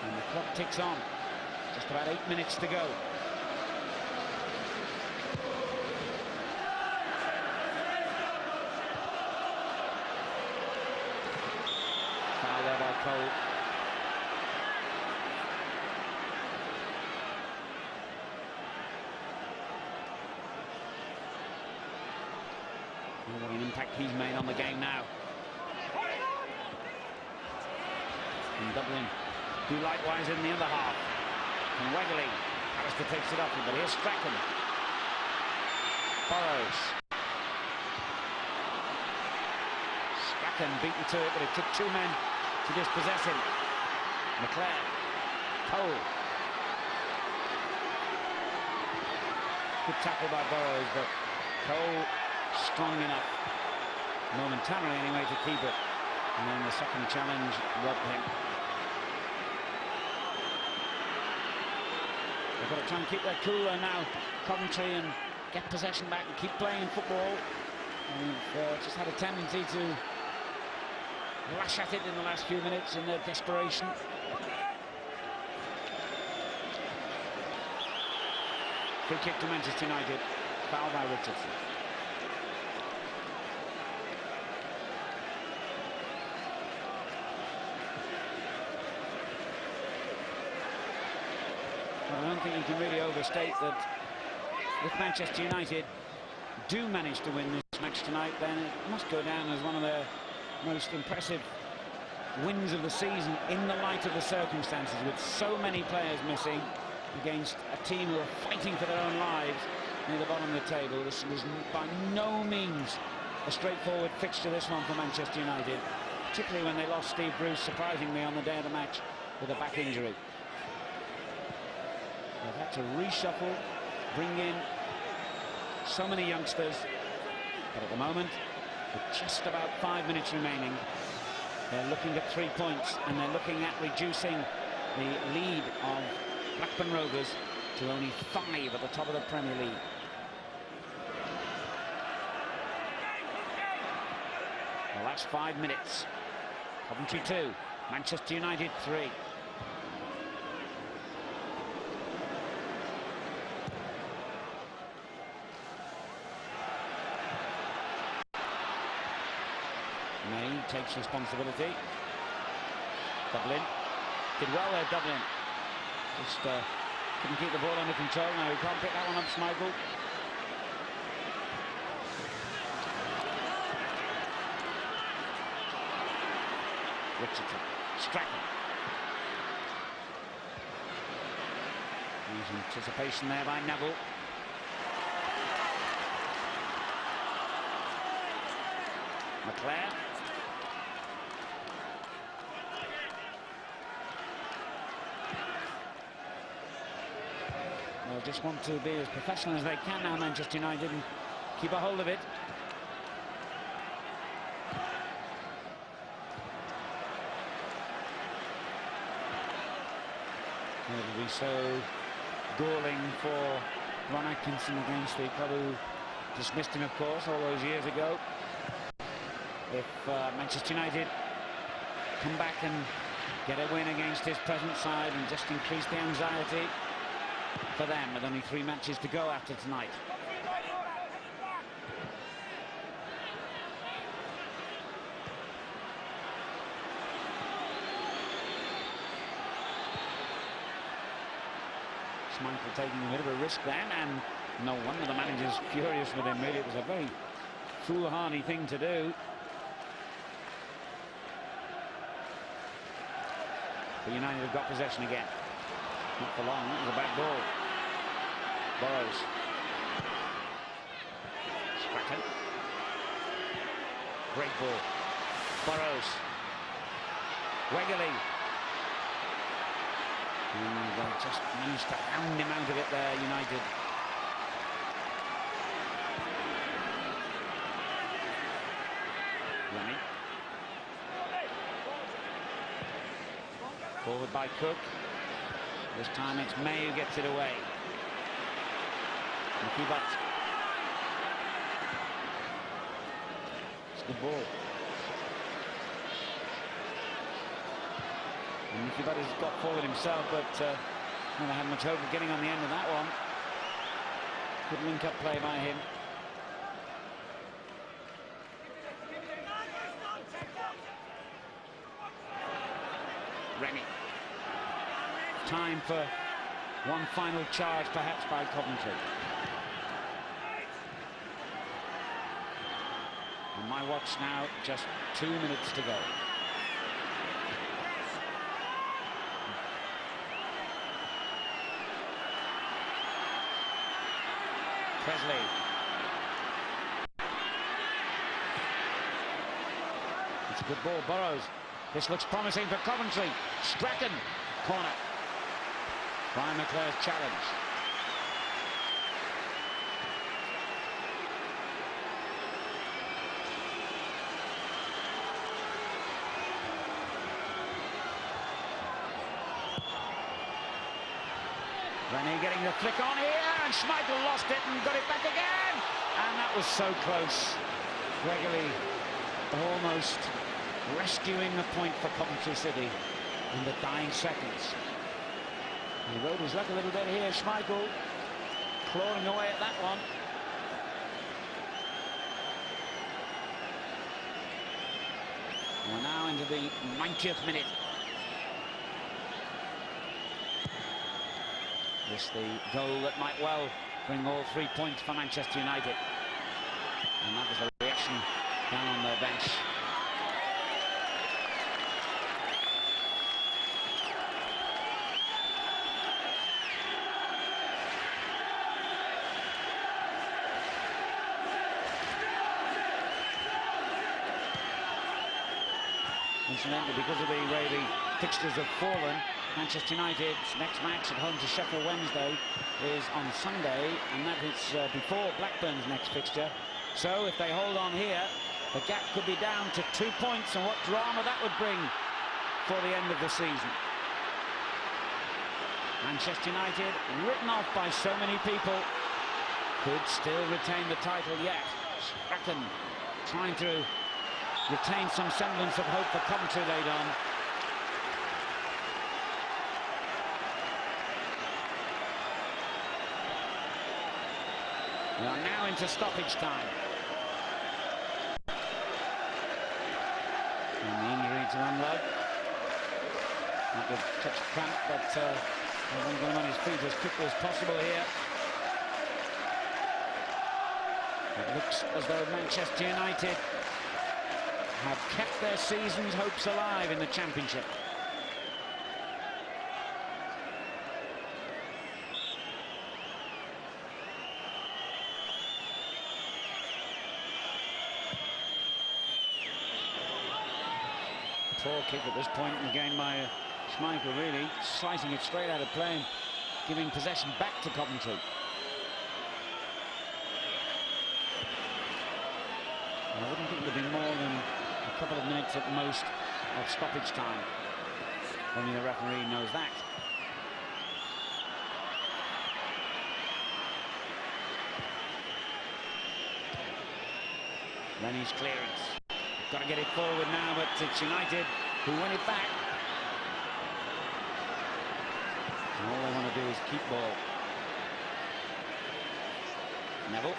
A: And the clock ticks on. Just about 8 minutes to go. Foul there by Gould. Oh, what an impact he's made on the game now. And Dublin do likewise in the other half. And Wegley, Alistair takes it up, but here's Strachan. Burrows. Strachan beaten to it, but it took two men to dispossess him. McLeod. Cole. Good tackle by Burrows, but Cole strong enough, momentarily anyway, to keep it. And then the second challenge robbed him. They've got to try and keep their cooler now, Coventry, and get possession back and keep playing football. They've just had a tendency to lash at it in the last few minutes in their desperation. Free kick to Manchester United, foul by Richardson. I don't think you can really overstate that if Manchester United do manage to win this match tonight, then it must go down as one of their most impressive wins of the season in the light of the circumstances, with so many players missing against a team who are fighting for their own lives near the bottom of the table. This was by no means a straightforward fixture, this one, for Manchester United, particularly when they lost Steve Bruce surprisingly on the day of the match with a back injury. They've had to reshuffle, bring in so many youngsters, but at the moment, with just about 5 minutes remaining, they're looking at 3 points, and they're looking at reducing the lead of Blackburn Rovers to only 5 at the top of the Premier League. The last 5 minutes. Coventry 2, Manchester United 3. May takes responsibility. Dublin did well there, Dublin. Just couldn't keep the ball under control. Now he can't pick that one up, Schmeichel. Richardson, Strachan. There's anticipation there by Neville. McLeod. They'll just want to be as professional as they can now, Manchester United, and keep a hold of it. It'll be so galling for Ron Atkinson against the club who dismissed him, of course, all those years ago. If Manchester United come back and get a win against his present side and just increase the anxiety for them, with only 3 matches to go after tonight. Schmeichel taking a bit of a risk then, and no wonder the manager's furious with him, really. It was a very foolhardy thing to do. But United have got possession again. Not for long, it was a bad ball. Burrows. Strachan. Great ball. Burrows. Wegley. And just managed to hound him out of it there, United. Rennie. Forward by Cook. This time it's May who gets it away. Mickey Butt. It's the ball. And Mickey Butt has got forward himself, but never had much hope of getting on the end of that one. Good link-up play by him. Rennie. Time for one final charge, perhaps, by Coventry. On my watch now, just 2 minutes to go. Presley. It's a good ball, Burrows. This looks promising for Coventry. Strachan, corner. Brian McClare's challenge. Rennie getting the flick on here, and Schmeichel lost it and got it back again. And that was so close. Gregory almost rescuing the point for Coventry City in the dying seconds. He rode his luck a little bit here, Schmeichel clawing away at that one. We're now into the 90th minute. This the goal that might well bring all 3 points for Manchester United. And that was the reaction down on their bench. Incidentally, because of the way the fixtures have fallen, Manchester United's next match at home to Sheffield Wednesday is on Sunday, and that is before Blackburn's next fixture. So if they hold on here, the gap could be down to 2 points, and what drama that would bring for the end of the season. Manchester United, written off by so many people, could still retain the title yet. Strachan trying to retain some semblance of hope for Coventry laid on. We are now into stoppage time. And the injury to Unload. Not a touch of cramp, but I want to get him on his feet as quickly as possible here. It looks as though Manchester United have kept their season's hopes alive in the Championship. Poor kick at this point, and again by Schmeichel, really slicing it straight out of play and giving possession back to Coventry. I wouldn't think there'd be more than a couple of minutes at most of stoppage time. Only the referee knows that. Rennie's clearance. Got to get it forward now, but it's United who win it back. And all they want to do is keep ball. Neville.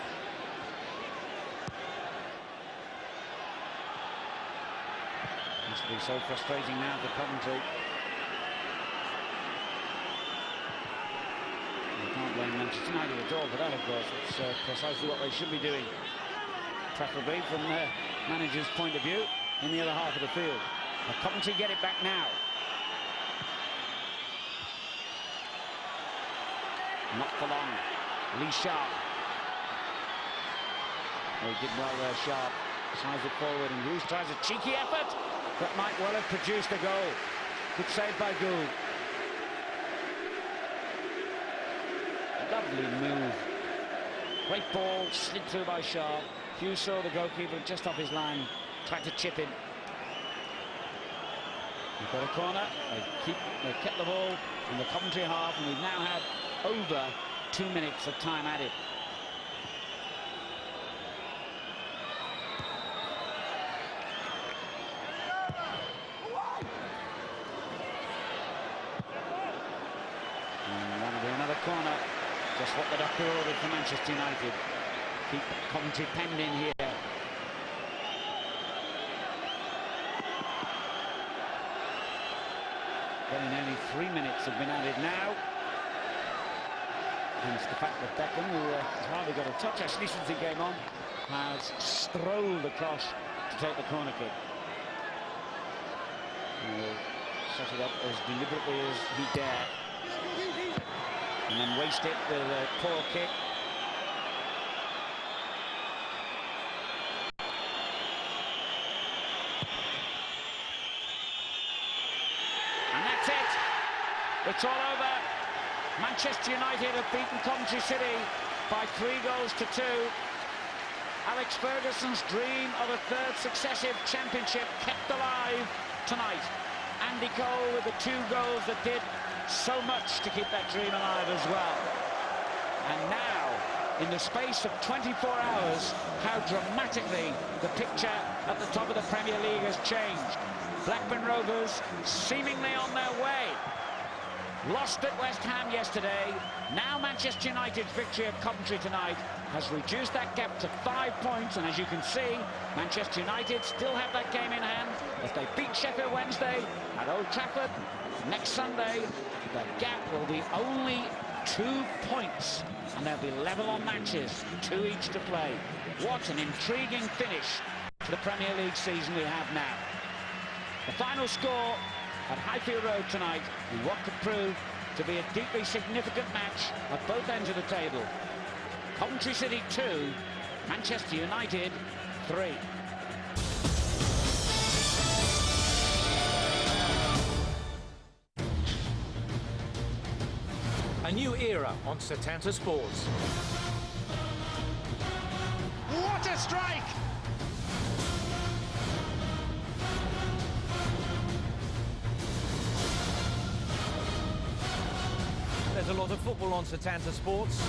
A: Must be so frustrating now for Coventry. You can't blame Manchester United at all for that, of course. It's precisely what they should be doing. Preferably from their manager's point of view in the other half of the field. But Coventry get it back now. Not for long. Lee Sharp. Oh, he did well there, Sharp. Slides it forward, and Hughes tries a cheeky effort that might well have produced a goal. Good save by Gould. Lovely move. Great ball, slid through by Shaw. Hughes saw the goalkeeper just off his line, tried to chip in. We've got a corner. They kept the ball in the Coventry half, and we've now had over 2 minutes of time added. And that'll be another corner. Just what the doctor ordered for Manchester United. Keep Coventry penned in here. Very nearly 3 minutes have been added now. Hence the fact that Beckham, who has hardly got a touch actually since he came on, has strolled across to take the corner kick. And will set it up as deliberately as he dare. And then waste it with a poor kick. And that's it. It's all over. Manchester United have beaten Coventry City by 3-2. Alex Ferguson's dream of a third successive championship kept alive tonight. Andy Cole with the 2 goals that did so much to keep that dream alive as well. And now, in the space of 24 hours, how dramatically the picture at the top of the Premier League has changed. Blackburn Rovers seemingly on their way. Lost at West Ham yesterday. Now Manchester United's victory at Coventry tonight has reduced that gap to 5 points, and as you can see, Manchester United still have that game in hand. If they beat Sheffield Wednesday at Old Trafford next Sunday, the gap will be only 2 points, and they'll be level on matches, 2 each to play. What an intriguing finish to the Premier League season we have now. The final score at Highfield Road tonight in what could prove to be a deeply significant match at both ends of the table. Coventry City 2, Manchester United 3.
F: A new era on Setanta Sports.
E: What a strike!
F: There's a lot of football on Setanta Sports.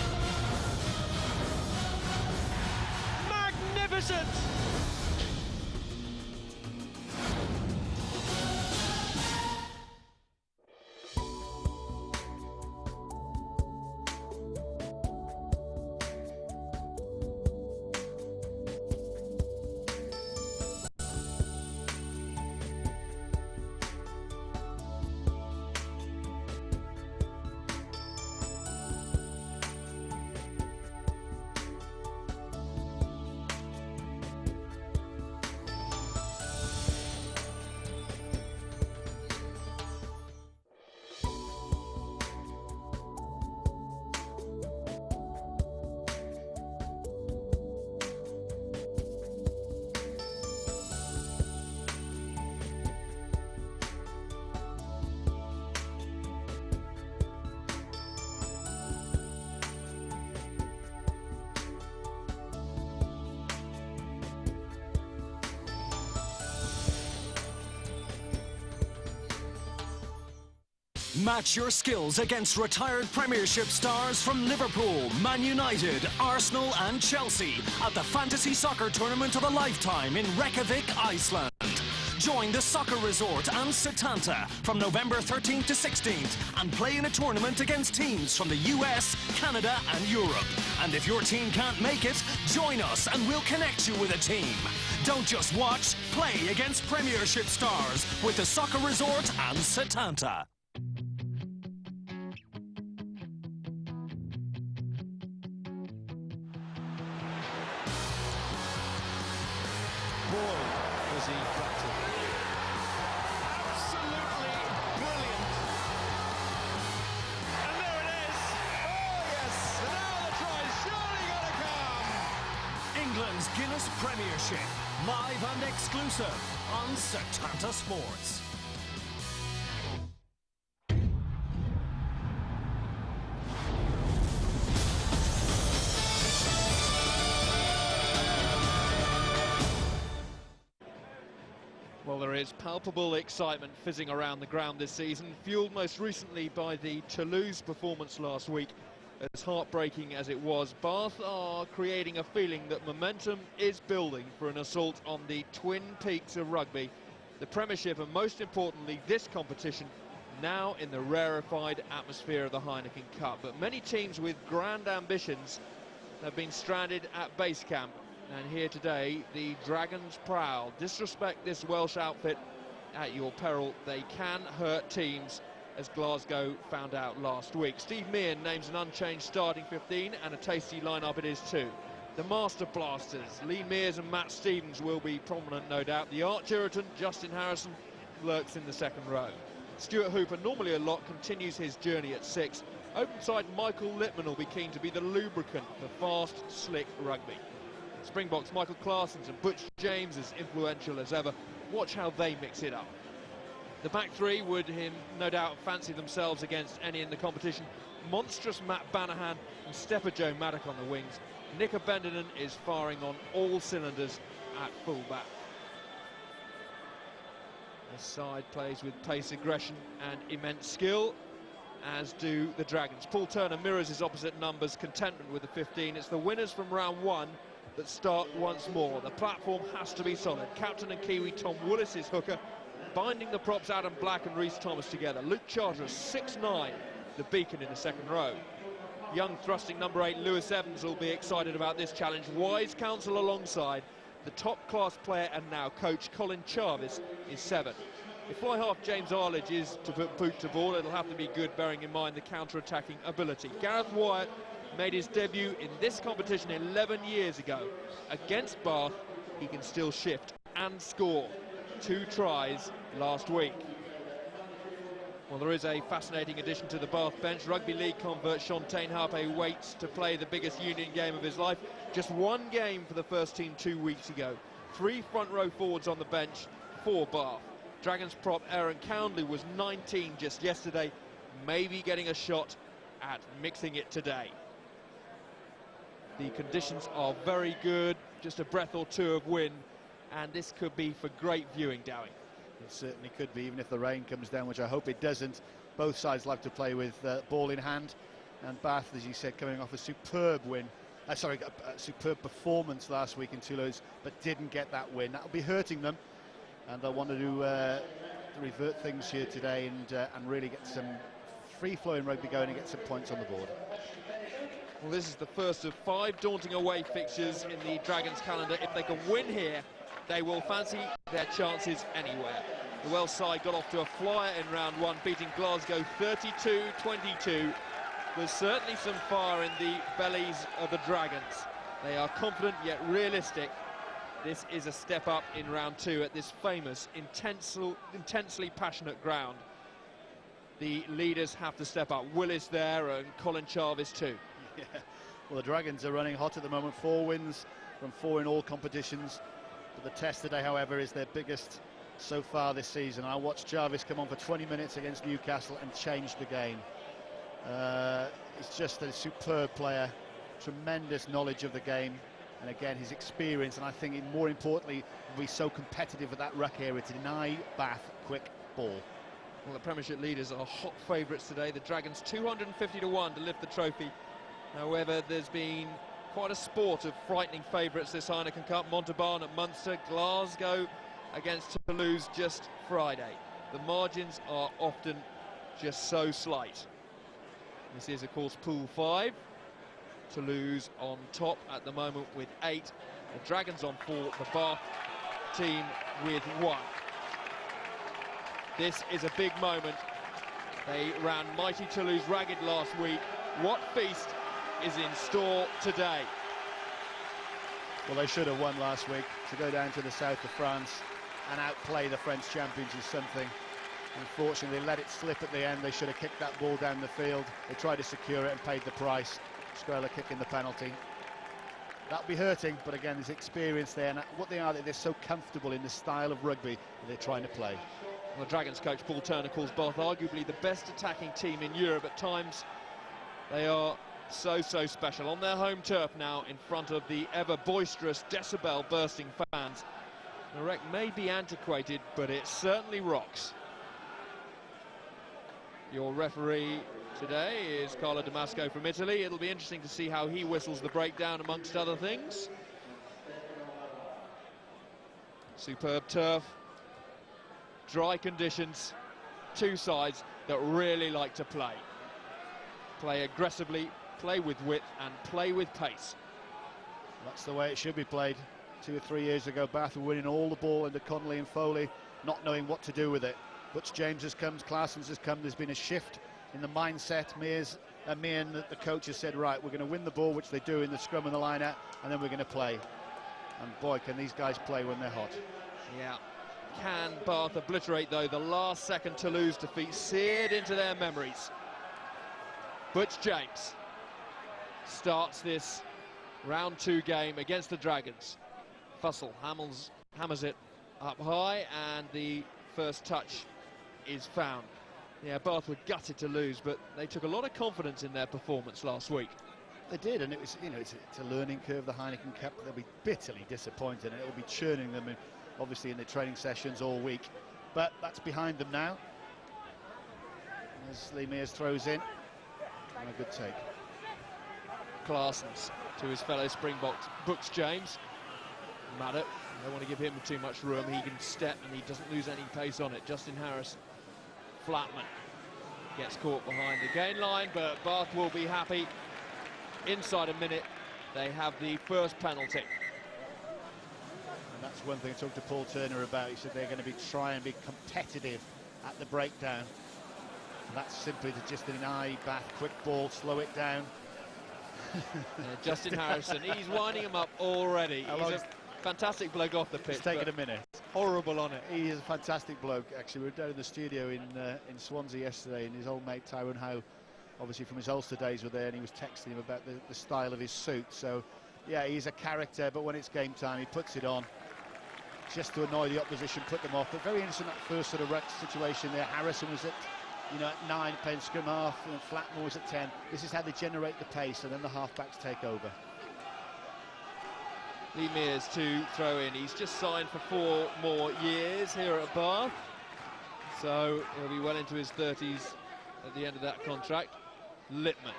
E: Magnificent!
F: Match your skills against retired Premiership stars from Liverpool, Man United, Arsenal and Chelsea at the Fantasy Soccer Tournament of a Lifetime in Reykjavik, Iceland. Join the Soccer Resort and Setanta from November 13th to 16th and play in a tournament against teams from the US, Canada and Europe. And if your team can't make it, join us and we'll connect you with a team. Don't just watch, play against Premiership stars with the Soccer Resort and Setanta.
E: Was he cracked it? Absolutely brilliant. And there it is. Oh, yes. Now the try's surely going to come.
F: England's Guinness Premiership, live and exclusive on Setanta Sports.
G: is palpable excitement fizzing around the ground this season, fueled most recently by the Toulouse performance last week. As heartbreaking as it was, Bath are creating a feeling that momentum is building for an assault on the twin peaks of rugby, the Premiership, and most importantly this competition, now in the rarefied atmosphere of the Heineken Cup. But many teams with grand ambitions have been stranded at base camp, and here today the Dragons prowl. Disrespect this Welsh outfit at your peril. They can hurt teams, as Glasgow found out last week. Steve Meehan names an unchanged starting 15, and a tasty lineup it is too. The Master Blasters, Lee Mears and Matt Stevens, will be prominent, no doubt. The arch irritant Justin Harrison lurks in the second row. Stuart Hooper, normally a lock, continues his journey at 6. Open side Michael Littman will be keen to be the lubricant for fast, slick rugby. Springboks Michael Claessens and Butch James as influential as ever. Watch how they mix it up. The back three would no doubt fancy themselves against any in the competition. Monstrous Matt Banahan and Stepper Joe Maddock on the wings. Nick Abendinen is firing on all cylinders at full-back. This side plays with pace, aggression and immense skill, as do the Dragons. Paul Turner mirrors his opposite numbers, contentment with the 15. It's the winners from round 1 that start once more. The platform has to be solid. Captain and Kiwi Tom Willis is hooker, binding the props Adam Black and Rhys Thomas together. Luke Charteris, 6'9", the beacon in the second row. Young thrusting number 8 Lewis Evans will be excited about this challenge. Wise counsel alongside. The top-class player and now coach Colin Jarvis is 7. If fly half James Arledge is to put boot to ball, it'll have to be good, bearing in mind the counter-attacking ability. Gareth Wyatt made his debut in this competition 11 years ago. Against Bath, he can still shift and score. 2 tries last week. Well, there is a fascinating addition to the Bath bench. Rugby League convert Sean Tainharpe waits to play the biggest union game of his life. Just 1 game for the first team 2 weeks ago. 3 front row forwards on the bench for Bath. Dragons prop Aaron Coundley was 19 just yesterday, maybe getting a shot at mixing it today. The conditions are very good, just a breath or 2 of wind, and this could be for great viewing, Dowie.
H: It certainly could be, even if the rain comes down, which I hope it doesn't. Both sides like to play with ball in hand, and Bath, as you said, coming off a superb win. A superb performance last week in Toulouse, but didn't get that win. That'll be hurting them, and they'll want to revert things here today and really get some free-flowing rugby going and get some points on the board.
G: Well, this is the first of 5 daunting away fixtures in the Dragons calendar. If they can win here, they will fancy their chances anywhere. The Welsh side got off to a flyer in round 1, beating Glasgow 32-22. There's certainly some fire in the bellies of the Dragons. They are confident yet realistic. This is a step up in round 2 at this famous, intensely passionate ground. The leaders have to step up. Willis there and Colin Jarvis too.
H: Yeah. Well, the Dragons are running hot at the moment. 4 wins from 4 in all competitions. But the test today, however, is their biggest so far this season. I watched Jarvis come on for 20 minutes against Newcastle and change the game. He's just a superb player, tremendous knowledge of the game, and again his experience, and I think more importantly will be so competitive at that ruck area to deny Bath quick ball.
G: Well, the Premiership leaders are hot favourites today. The Dragons 250-1 to lift the trophy. However, there's been quite a sport of frightening favourites this Heineken Cup. Montauban at Munster, Glasgow against Toulouse just Friday. The margins are often just so slight. This is, of course, Pool 5. Toulouse on top at the moment with 8. The Dragons on 4. The Bath team with 1. This is a big moment. They ran mighty Toulouse ragged last week. What feast is in store today?
H: Well, they should have won last week. To go down to the south of France and outplay the French champions is something. Unfortunately, they let it slip at the end. They should have kicked that ball down the field. They tried to secure it and paid the price. Skrella kicking the penalty. That'll be hurting, but again, there's experience there. And what they are, they're so comfortable in the style of rugby that they're trying to play.
G: Well, the Dragons coach Paul Turner calls Bath arguably the best attacking team in Europe. At times, they are so special. On their home turf now, in front of the ever boisterous, decibel-bursting fans. The wreck may be antiquated, but it certainly rocks. Your referee today is Carlo Damasco from Italy. It'll be interesting to see how he whistles the breakdown, amongst other things. Superb turf, dry conditions, two sides that really like to play. Play aggressively, play with width, and play with pace.
H: That's the way it should be played. 2 or 3 years ago, Bath were winning all the ball into Connolly and Foley, not knowing what to do with it. Butch James has come, Claessens has come. There's been a shift in the mindset. Meehan, the coach, has said, right, we're going to win the ball, which they do in the scrum and the line-out, and then we're going to play. And boy, can these guys play when they're hot.
G: Yeah. Can Bath obliterate, though, the last second Toulouse defeat seared into their memories? Butch James starts this round 2 game against the Dragons. Fussell hammers it up high, and the first touch is found. Yeah, Bath were gutted to lose, but they took a lot of confidence in their performance last week.
H: They did, and it was, you know, it's a learning curve, the Heineken Cup. They'll be bitterly disappointed, and it'll be churning them in, obviously, in the training sessions all week. But that's behind them now. As Lee Mears throws in, and a good take.
G: Claessens to his fellow Springboks, Butch James. Maddock, don't want to give him too much room. He can step and he doesn't lose any pace on it. Justin Harris, Flatman gets caught behind the gain line, but Bath will be happy. Inside a minute, they have the first penalty.
H: And that's one thing I talked to Paul Turner about. He said they're going to be trying to be competitive at the breakdown. And that's simply to just an eye, Bath, quick ball, slow it down.
G: Justin Harrison, he's winding him up already. He's a fantastic bloke off the pitch.
H: It's taken a minute.
G: Horrible on it.
H: He is a fantastic bloke. Actually, we were down in the studio in Swansea yesterday, and his old mate Tyrone Howe, obviously from his Ulster days, were there, and he was texting him about the style of his suit. So, yeah, he's a character, but when it's game time, he puts it on just to annoy the opposition, put them off. But very interesting, that first sort of ruck situation there. Harrison was at, you know, at 9, playing scrum half, and Flatmore was at 10. This is how they generate the pace, and then the half-backs take over.
G: Lee Mears to throw in. He's just signed for 4 more years here at Bath, so he'll be well into his 30s at the end of that contract. Lippman,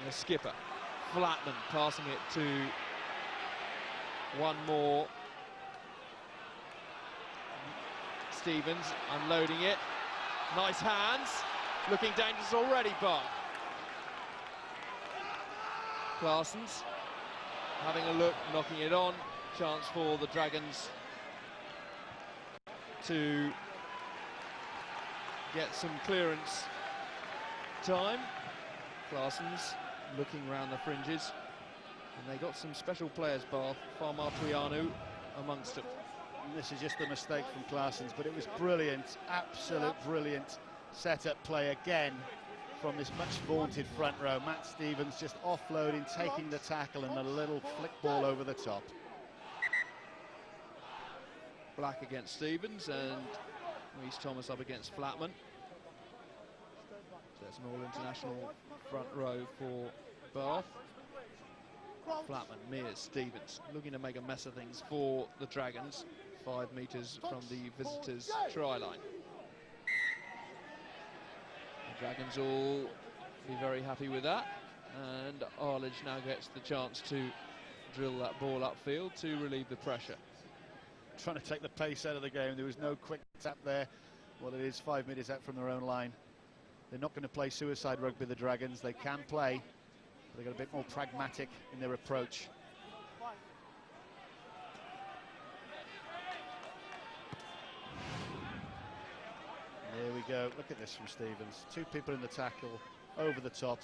G: the skipper. Flatman passing it to one more. Stevens unloading it. Nice hands. Looking dangerous already, Bath. Claessens having a look, knocking it on. Chance for the Dragons to get some clearance time. Claessens looking around the fringes, and they got some special players, Bath, Farmar Tuianu amongst them.
H: And this is just a mistake from Claessens, but it was brilliant, absolute brilliant set-up play again from this much vaunted front row. Matt Stevens just offloading, taking the tackle, and a little flick ball over the top.
G: Black against Stevens, and Reece Thomas up against Flatman. So that's an all-international front row for Bath. Flatman, Mears, Stevens, looking to make a mess of things for the Dragons, 5 metres from the visitors' try line. The Dragons will be very happy with that, and Arledge now gets the chance to drill that ball upfield to relieve the pressure.
H: Trying to take the pace out of the game. There was no quick tap there. Well, it is 5 metres out from their own line. They're not going to play suicide rugby, the Dragons. They can play, but they've got a bit more pragmatic in their approach. There we go. Look at this from Stevens. 2 people in the tackle, over the top.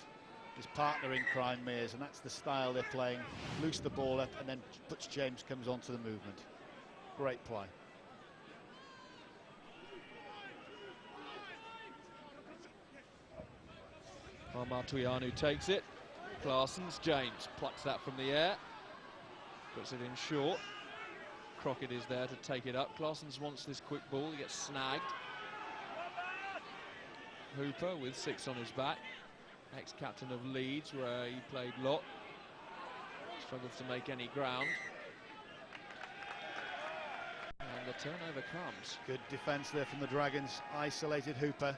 H: His partner in crime, Mears, and that's the style they're playing. Loose the ball up, and then Butch James comes onto the movement. Great play.
G: Farmar Tuianu takes it. Claessens, James plucks that from the air, puts it in short. Crockett is there to take it up. Claessens wants this quick ball, he gets snagged. Hooper with 6 on his back, ex-captain of Leeds where he played lot, struggles to make any ground. And the the turnover comes.
H: Good defence there from the Dragons. Isolated Hooper.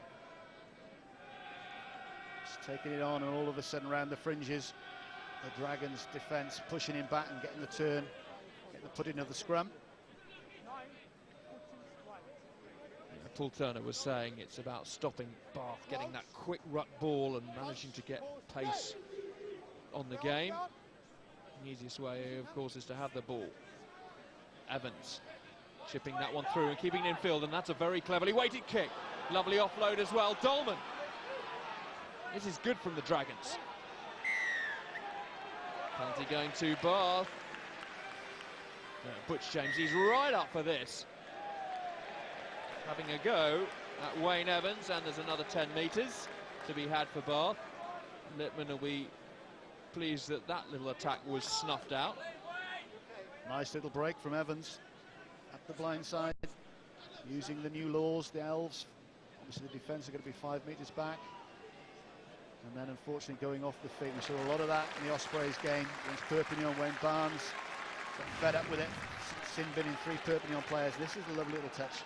H: Just taking it on, and all of a sudden round the fringes, the Dragons' defence pushing him back and getting the turn, getting the put-in of the scrum.
G: Paul Turner was saying it's about stopping Bath, getting that quick ruck ball and managing to get pace on the game. The easiest way, of course, is to have the ball. Evans chipping that one through and keeping it in field, and that's a very cleverly weighted kick. Lovely offload as well. Dolman. This is good from the Dragons. Penalty going to Bath. Butch James, he's right up for this. Having a go at Wayne Evans, and there's another 10 metres to be had for Bath. Littman will be pleased that that little attack was snuffed out.
H: Nice little break from Evans at the blind side, using the new laws, the Elves. Obviously the defence are going to be 5 metres back, and then unfortunately going off the feet. We saw a lot of that in the Ospreys game against Perpignan when Barnes got fed up with it, sin binning 3 Perpignan players. This is a lovely little touch.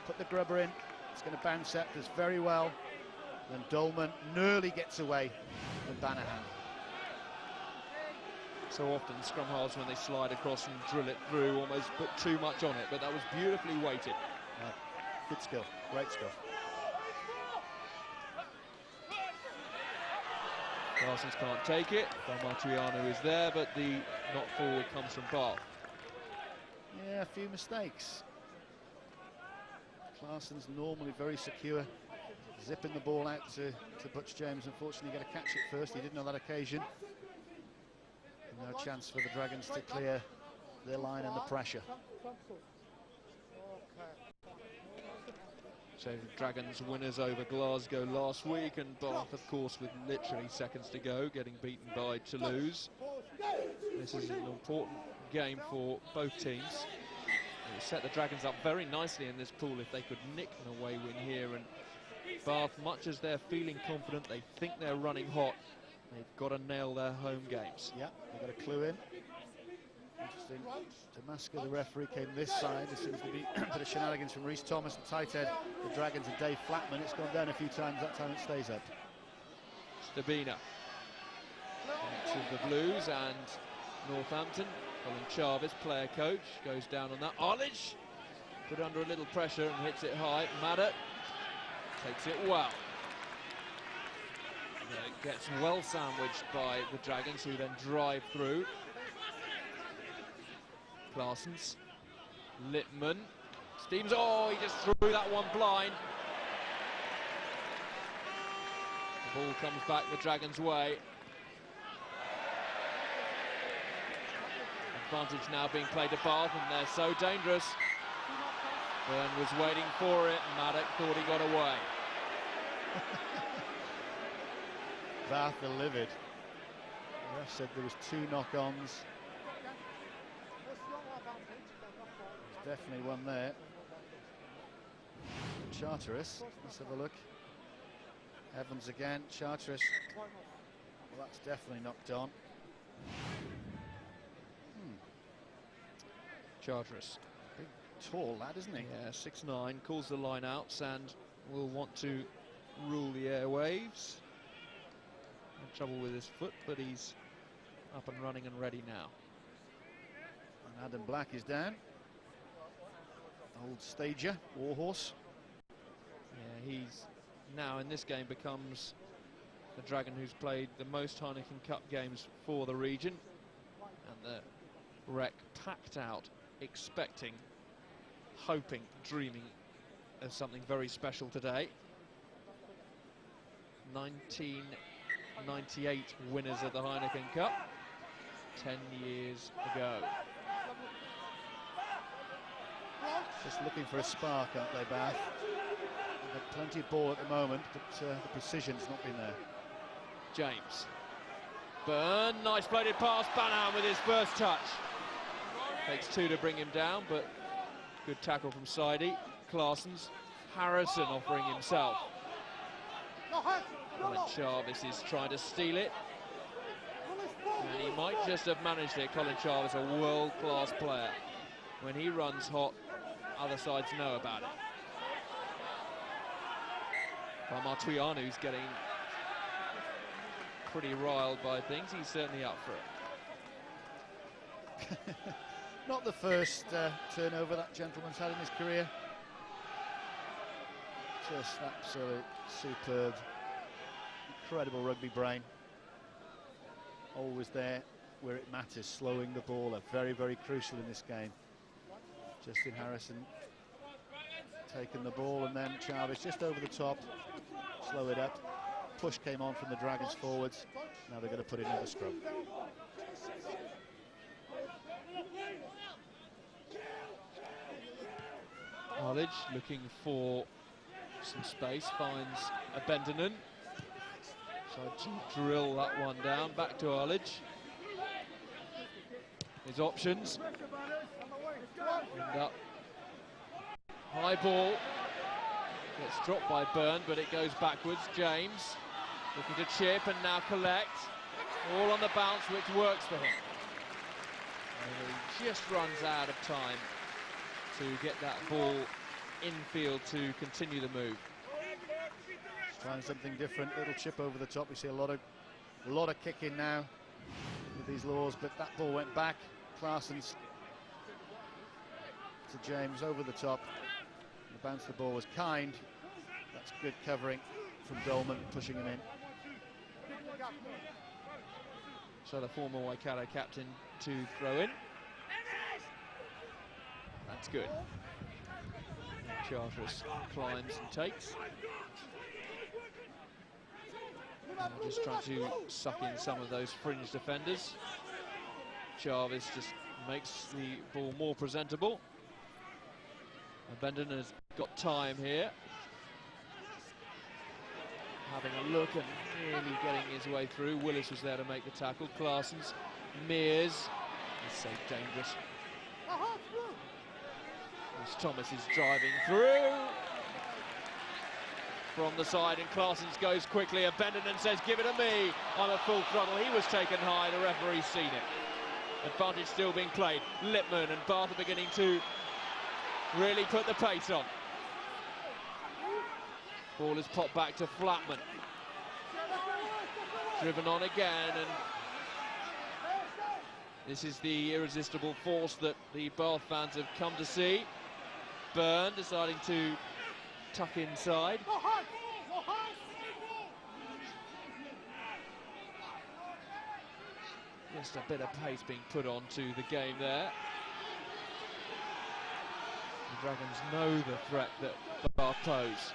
H: Put the grubber in, it's going to bounce up, does very well. Then Dolman nearly gets away from Banahan.
G: So often scrum halves, when they slide across and drill it through, almost put too much on it, but that was beautifully weighted.
H: Good skill, great skill.
G: Parsons can't take it. Martriano is there, but the knock forward comes from Bath.
H: Yeah, a few mistakes. Clarson's normally very secure, zipping the ball out to Butch James. Unfortunately, got to catch it first. He didn't on that occasion. And no chance for the Dragons to clear their line and the pressure.
G: So Dragons winners over Glasgow last week, and Bath, of course, with literally seconds to go, getting beaten by Toulouse. This is an important game for both teams. It set the Dragons up very nicely in this pool if they could nick an away win here. And Bath, much as they're feeling confident, they think they're running hot, they've got to nail their home games.
H: Yeah, they've got a clue in. Interesting. Damaska, the referee, came this side. There seems to be a bit of shenanigans from Rhys Thomas, the tight head. The Dragons and Dave Flatman. It's gone down a few times. That time it stays up.
G: Stabina to the Blues and Northampton. Colin Jarvis, player coach, goes down on that. Arledge put under a little pressure and hits it high. Maddock takes it well. Gets well sandwiched by the Dragons, who then drive through. Claessens, Littman, Steams, oh, he just threw that one blind. The ball comes back the Dragons' way. Advantage now being played to Bath, and they're so dangerous. Byrne was waiting for it, Maddock thought he got away.
H: Bath are livid. The ref said there was 2 knock-ons. There's definitely one there. Charteris, let's have a look. Evans again, Charteris. Well, that's definitely knocked on.
G: Charteris.
H: Big, tall lad, isn't he?
G: Yeah, 6'9", calls the line-outs and will want to rule the airwaves. In trouble with his foot, but he's up and running and ready now.
H: And Adam Black is down. Old stager, warhorse.
G: Yeah, he's now in this game becomes the Dragon who's played the most Heineken Cup games for the region. And the Rec packed out, expecting, hoping, dreaming of something very special today. 1998 winners of the Heineken Cup, 10 years ago.
H: Just looking for a spark, aren't they, Bath? They've got plenty of ball at the moment, but the precision's not been there.
G: James. Byrne, nice bladed pass, Banahan with his first touch. Takes 2 to bring him down, but good tackle from Sidey. Claessens, Harrison offering himself. Colin Jarvis is trying to steal it. And he might just have managed it. Colin Jarvis, a world-class player. When he runs hot, other sides know about it. While Martuianu's getting pretty riled by things, he's certainly up for it.
H: Not the first turnover that gentleman's had in his career. Just absolute superb, incredible rugby brain. Always there where it matters, slowing the ball, are very, very crucial in this game. Justin Harrison taking the ball, and then Chavez just over the top, slow it up. Push came on from the Dragons forwards. Now they're going to put in another scrum.
G: Arledge looking for some space, finds a Bendenon. Tried to drill that one down, back to Arledge. His options. End up. High ball. Gets dropped by Byrne, but it goes backwards. James looking to chip and now collect. All on the bounce, which works for him. And he just runs out of time to get that ball infield to continue the move.
H: Trying something different, little chip over the top. We see a lot of kicking now with these laws, but that ball went back. Claessen's to James over the top. The bounce of the ball was kind. That's good covering from Dolman, pushing him in.
G: So the former Waikato captain to throw in. That's good. Charteris climbs and takes. Just trying to suck in some of those fringe defenders. Jarvis just makes the ball more presentable. And Bendon has got time here. Having a look and nearly getting his way through. Willis was there to make the tackle. Claessen's, Mears, he's so dangerous. As Thomas is driving through from the side, and Claessen's goes quickly, and Bendenon says, give it to me, I'm at full throttle. He was taken high, the referee's seen it. Advantage still being played. Lippmann and Bath are beginning to really put the pace on. Ball is popped back to Flatman. Driven on again, and this is the irresistible force that the Bath fans have come to see. Byrne deciding to tuck inside. Just a bit of pace being put onto the game there. The Dragons know the threat that Bath pose.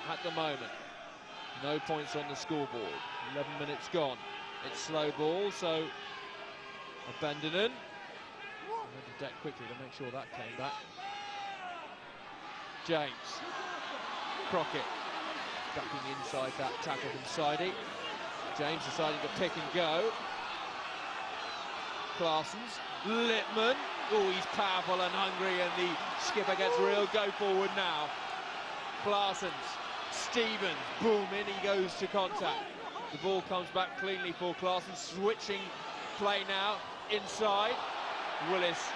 G: At the moment, no points on the scoreboard. 11 minutes gone. It's slow ball, so Bendenon. Went to deck quickly to make sure that came back. James. Crockett ducking inside that tackle from Sidey. James deciding to pick and go. Claessen's. Lippmann. Oh, he's powerful and hungry, and the skipper gets real go forward now. Claessen's. Stevens. Boom, in he goes to contact. The ball comes back cleanly for Claessen. Switching play now inside. Willis